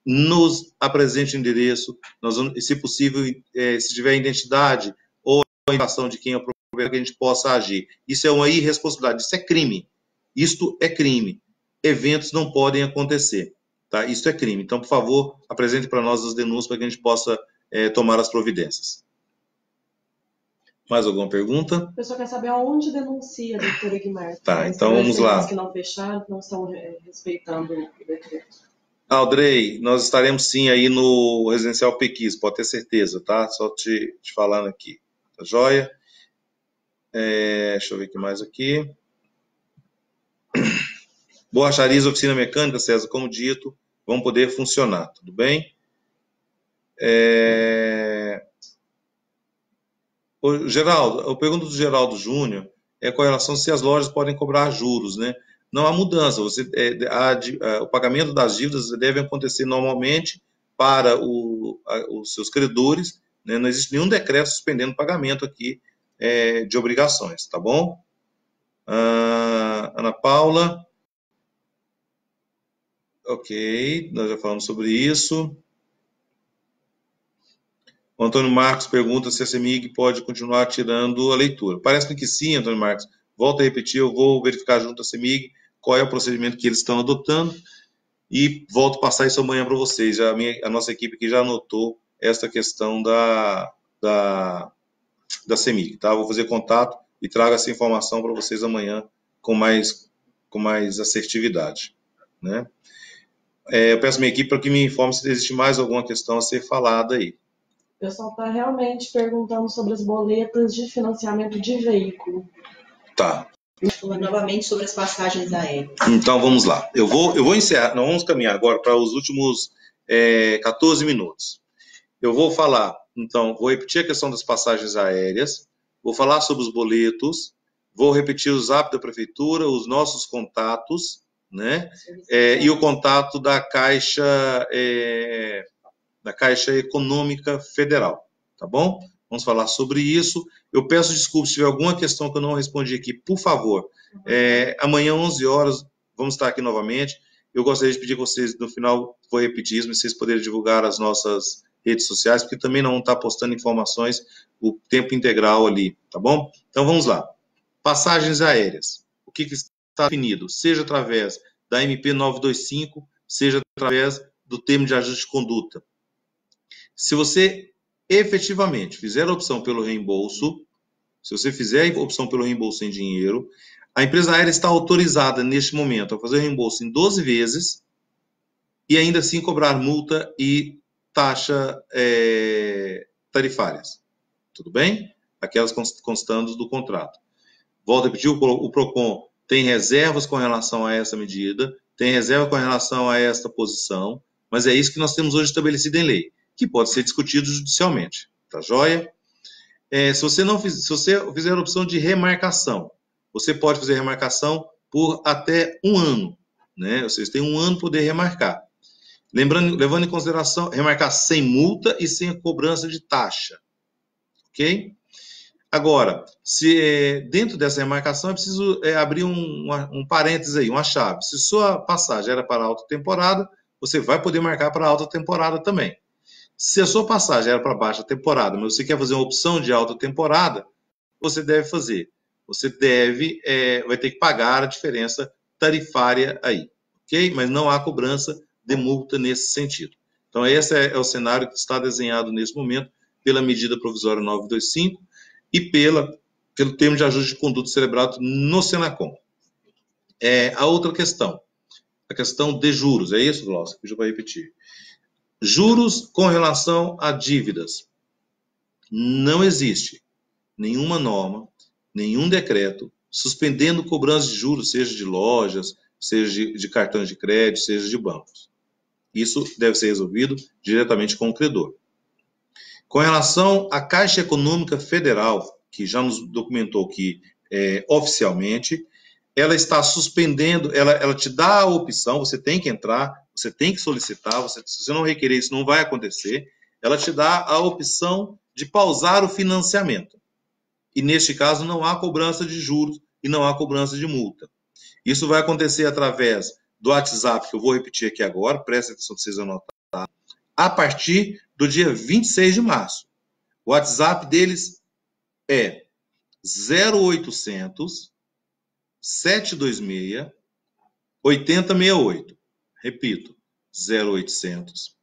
Nos apresente o endereço, nós vamos, se possível, se tiver identidade ou a informação de quem aproveita, que a gente possa agir. Isso é uma irresponsabilidade, isso é crime. Isto é crime. Eventos não podem acontecer. Tá? Isso é crime. Então, por favor, apresente para nós as denúncias para que a gente possa tomar as providências. Mais alguma pergunta? A pessoa quer saber aonde denuncia, doutora Guimarães. Tá, então vamos lá. Que não fecharam, não estão respeitando o decreto. Aldrey, nós estaremos sim aí no Residencial Pequis, pode ter certeza, tá? Só te falando aqui. Tá joia? Deixa eu ver o que mais aqui. Borracharias, oficina mecânica, César, como dito, vão poder funcionar, tudo bem? Geraldo, a pergunta do Geraldo Júnior é com relação se as lojas podem cobrar juros, né? Não há mudança, o pagamento das dívidas deve acontecer normalmente para os seus credores, né? Não existe nenhum decreto suspendendo o pagamento aqui de obrigações, tá bom? Ana Paula, ok, nós já falamos sobre isso. O Antônio Marcos pergunta se a CEMIG pode continuar tirando a leitura. Parece-me que sim, Antônio Marcos. Volto a repetir, eu vou verificar junto à CEMIG qual é o procedimento que eles estão adotando e volto a passar isso amanhã para vocês. A nossa equipe aqui já anotou esta questão da CEMIG, tá? Vou fazer contato e trago essa informação para vocês amanhã com mais assertividade, né? Eu peço à minha equipe para que me informe se existe mais alguma questão a ser falada aí. O pessoal está realmente perguntando sobre as boletas de financiamento de veículo. Tá. Novamente sobre as passagens aéreas. Então vamos lá. Eu vou encerrar. Nós vamos caminhar agora para os últimos 14 minutos. Eu vou falar, então, vou repetir a questão das passagens aéreas, vou falar sobre os boletos, vou repetir o zap da prefeitura, os nossos contatos, né? E o contato da Caixa Econômica Federal, tá bom? Vamos falar sobre isso. Eu peço desculpas se tiver alguma questão que eu não respondi aqui, por favor. Amanhã, 11 horas, vamos estar aqui novamente. Eu gostaria de pedir a vocês, no final, vou repetir isso, mas vocês poderem divulgar as nossas redes sociais, porque também não está postando informações o tempo integral ali, tá bom? Então, vamos lá. Passagens aéreas. O que está definido? Seja através da MP 925, seja através do termo de ajuste de conduta. Se você efetivamente fizer a opção pelo reembolso, se você fizer a opção pelo reembolso em dinheiro, a empresa aérea está autorizada, neste momento, a fazer o reembolso em 12 vezes e ainda assim cobrar multa e taxa tarifárias. Tudo bem? Aquelas constando do contrato. Volto a repetir, o PROCON tem reservas com relação a essa medida, tem reserva com relação a esta posição, mas é isso que nós temos hoje estabelecido em lei, que pode ser discutido judicialmente. Tá joia? Se você fizer a opção de remarcação, você pode fazer remarcação por até 1 ano, né? Vocês têm 1 ano para poder remarcar. Levando em consideração, remarcar sem multa e sem a cobrança de taxa. Ok? Agora, se dentro dessa remarcação é preciso abrir um parênteses aí, uma chave. Se sua passagem era para alta temporada, você vai poder marcar para alta temporada também. Se a sua passagem era para baixa temporada, mas você quer fazer uma opção de alta temporada, você deve fazer. Você vai ter que pagar a diferença tarifária aí, ok? Mas não há cobrança de multa nesse sentido. Então, esse é o cenário que está desenhado nesse momento pela medida provisória 925 e pelo termo de ajuste de conduta celebrado no Senacom. A outra questão, a questão de juros, é isso, Glaucio? Pediu para repetir. Juros com relação a dívidas. Não existe nenhuma norma, nenhum decreto suspendendo cobrança de juros, seja de lojas, seja de cartões de crédito, seja de bancos. Isso deve ser resolvido diretamente com o credor. Com relação à Caixa Econômica Federal, que já nos documentou que oficialmente, ela está suspendendo, ela te dá a opção, você tem que entrar, você tem que solicitar, se você não requerer, isso não vai acontecer, ela te dá a opção de pausar o financiamento. E neste caso não há cobrança de juros e não há cobrança de multa. Isso vai acontecer através do WhatsApp, que eu vou repetir aqui agora, presta atenção para vocês anotarem, a partir do dia 26 de março. O WhatsApp deles é 0800 726 8068. Repito, 0800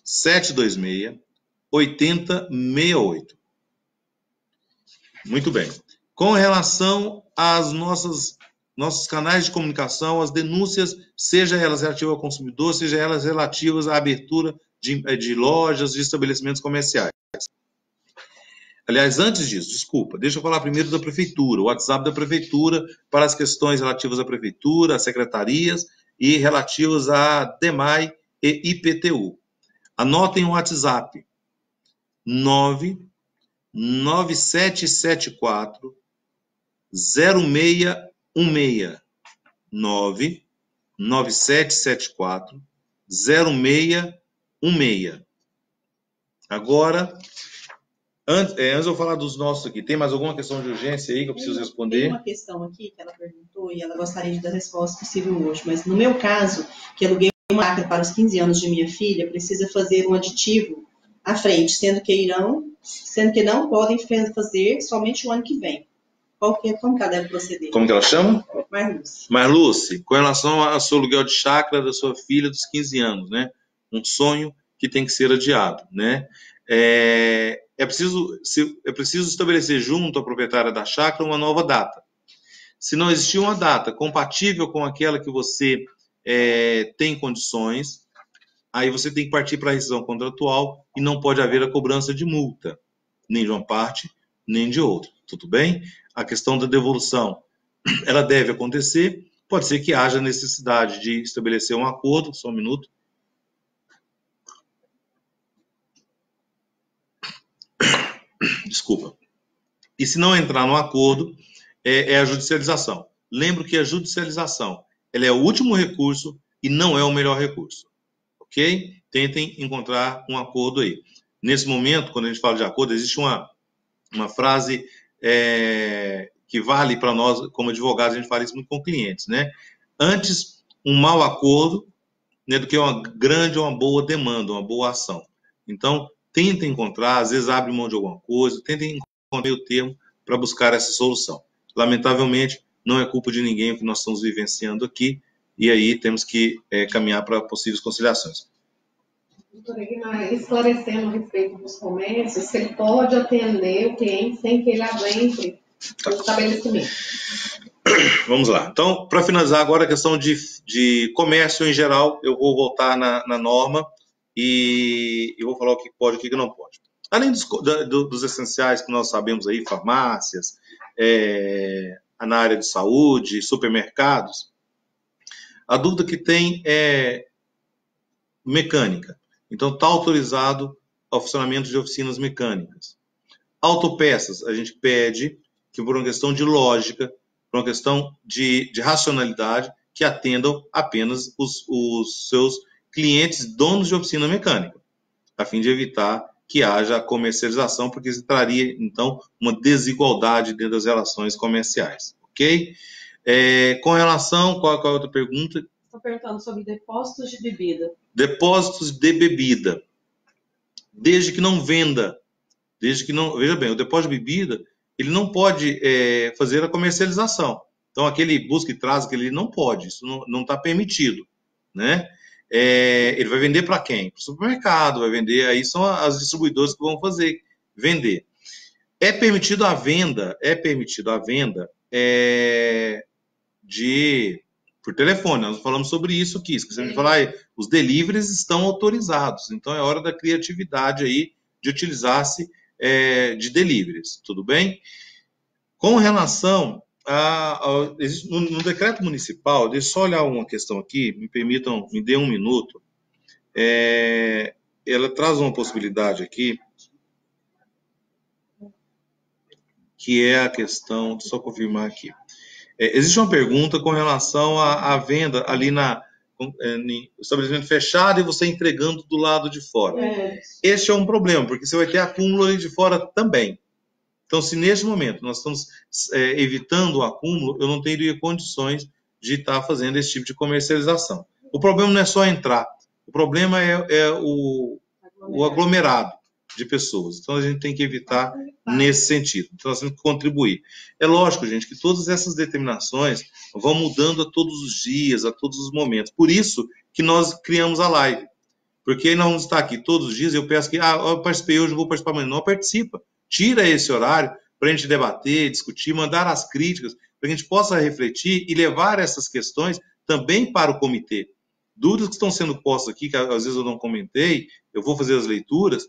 726 8068. Muito bem. Com relação às nossos canais de comunicação, as denúncias, seja elas relativas ao consumidor, seja elas relativas à abertura de lojas, de estabelecimentos comerciais. Aliás, antes disso, desculpa, deixa eu falar primeiro da prefeitura, o WhatsApp da prefeitura para as questões relativas à prefeitura, às secretarias e relativas à DEMAI e IPTU. Anotem o WhatsApp 99774 0616 99774 0616. Agora, antes de eu falar dos nossos aqui, tem mais alguma questão de urgência aí que eu preciso responder? Tem uma questão aqui que ela perguntou e ela gostaria de dar resposta possível hoje, mas no meu caso, que aluguei uma máquina para os 15 anos de minha filha, precisa fazer um aditivo à frente, sendo que não podem fazer somente o ano que vem. Como que ela deve proceder? Como que ela chama? Marluce. Marluce, com relação ao seu aluguel de chácara da sua filha dos 15 anos, né? Um sonho que tem que ser adiado, né? É preciso estabelecer junto à proprietária da chácara uma nova data. Se não existir uma data compatível com aquela que você tem condições, aí você tem que partir para a rescisão contratual e não pode haver a cobrança de multa, nem de uma parte, nem de outra. Tudo bem? A questão da devolução, ela deve acontecer. Pode ser que haja necessidade de estabelecer um acordo. Só um minuto. Desculpa. E se não entrar no acordo, é a judicialização. Lembro que a judicialização ela é o último recurso e não é o melhor recurso. Ok? Tentem encontrar um acordo aí. Nesse momento, quando a gente fala de acordo, existe uma frase que vale para nós, como advogados, a gente fala isso muito com clientes, né? Antes um mau acordo, né, do que uma grande ou uma boa demanda, uma boa ação. Então, tentem encontrar, às vezes abre mão de alguma coisa, tentem encontrar meio termo para buscar essa solução. Lamentavelmente, não é culpa de ninguém o que nós estamos vivenciando aqui, e aí temos que caminhar para possíveis conciliações. Doutora Guimarães, esclarecendo a respeito dos comércios, se ele pode atender o cliente sem que ele adentre no estabelecimento. Vamos lá. Então, para finalizar agora a questão de comércio em geral, eu vou voltar na norma e vou falar o que pode e o que não pode. Além dos essenciais que nós sabemos aí, farmácias, na área de saúde, supermercados, a dúvida que tem é mecânica. Então, está autorizado ao funcionamento de oficinas mecânicas. Autopeças, a gente pede que, por uma questão de lógica, por uma questão de racionalidade, que atendam apenas os seus clientes donos de oficina mecânica, a fim de evitar que haja comercialização, porque isso traria, então, uma desigualdade dentro das relações comerciais. Ok? Com relação, qual é a outra pergunta? Estou perguntando sobre depósitos de bebida. Depósitos de bebida. Desde que não venda. Veja bem, o depósito de bebida, ele não pode fazer a comercialização. Então, aquele busca e traz, ele não pode, isso não está permitido, né? Ele vai vender para quem? Para o supermercado, vai vender, aí são as distribuidoras que vão vender. É permitido a venda por telefone, nós falamos sobre isso aqui, esquecemos de falar, os deliveries estão autorizados, então é hora da criatividade aí de utilizar-se de deliveries, tudo bem? Com relação no decreto municipal, deixa eu só olhar uma questão aqui, me dê um minuto, ela traz uma possibilidade aqui, que é a questão, só confirmar aqui, existe uma pergunta com relação à venda ali no estabelecimento fechado e você entregando do lado de fora. Este é um problema, porque você vai ter acúmulo ali de fora também. Então, se neste momento nós estamos evitando o acúmulo, eu não teria condições de estar fazendo esse tipo de comercialização. O problema não é só entrar, o problema é o aglomerado de pessoas. Então, a gente tem que evitar nesse sentido. Então, nós temos que contribuir. É lógico, gente, que todas essas determinações vão mudando a todos os dias, a todos os momentos. Por isso que nós criamos a live. Porque nós vamos estar aqui todos os dias e eu peço que, eu participei hoje, eu vou participar amanhã. Não participa. Tira esse horário para a gente debater, discutir, mandar as críticas, para que a gente possa refletir e levar essas questões também para o comitê. Dúvidas que estão sendo postas aqui, que às vezes eu não comentei, eu vou fazer as leituras,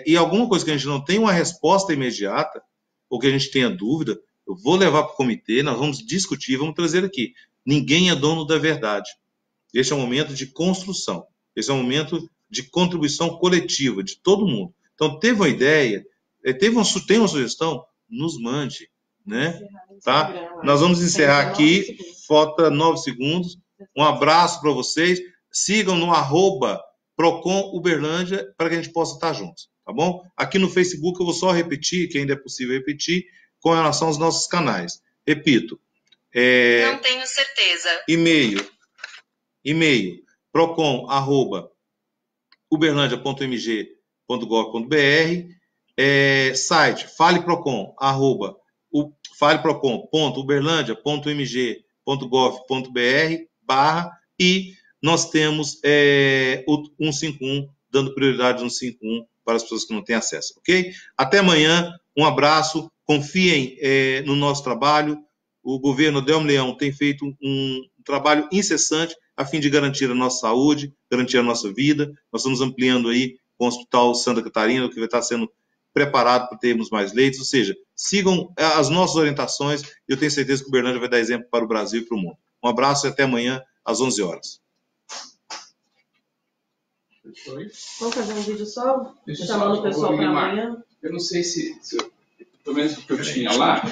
e alguma coisa que a gente não tem uma resposta imediata, ou que a gente tenha dúvida, eu vou levar para o comitê, nós vamos discutir, vamos trazer aqui. Ninguém é dono da verdade. Este é um momento de construção, esse é um momento de contribuição coletiva de todo mundo. Então, teve uma ideia, tem uma sugestão, nos mande, né? Tá? Nós vamos encerrar aqui, falta 9 segundos. Um abraço para vocês. Sigam no @PROCON-Uberlândia para que a gente possa estar juntos, tá bom? Aqui no Facebook eu vou só repetir, que ainda é possível repetir, com relação aos nossos canais. Repito. Não tenho certeza. E-mail procon@uberlandia.mg.gov.br Site faleprocon.uberlandia.mg.gov.br e nós temos o 151, dando prioridade no 151 para as pessoas que não têm acesso, ok? Até amanhã, um abraço, confiem no nosso trabalho. O governo Adelmo Leão tem feito um trabalho incessante a fim de garantir a nossa saúde, garantir a nossa vida. Nós estamos ampliando aí com o Hospital Santa Catarina, que vai estar sendo preparado para termos mais leitos, ou seja, sigam as nossas orientações e eu tenho certeza que o Uberlândia vai dar exemplo para o Brasil e para o mundo. Um abraço e até amanhã, às 11 horas. Vamos fazer um vídeo só? Deixa Chamando o pessoal para Guilherme, amanhã? eu não sei se pelo menos o que eu tinha lá,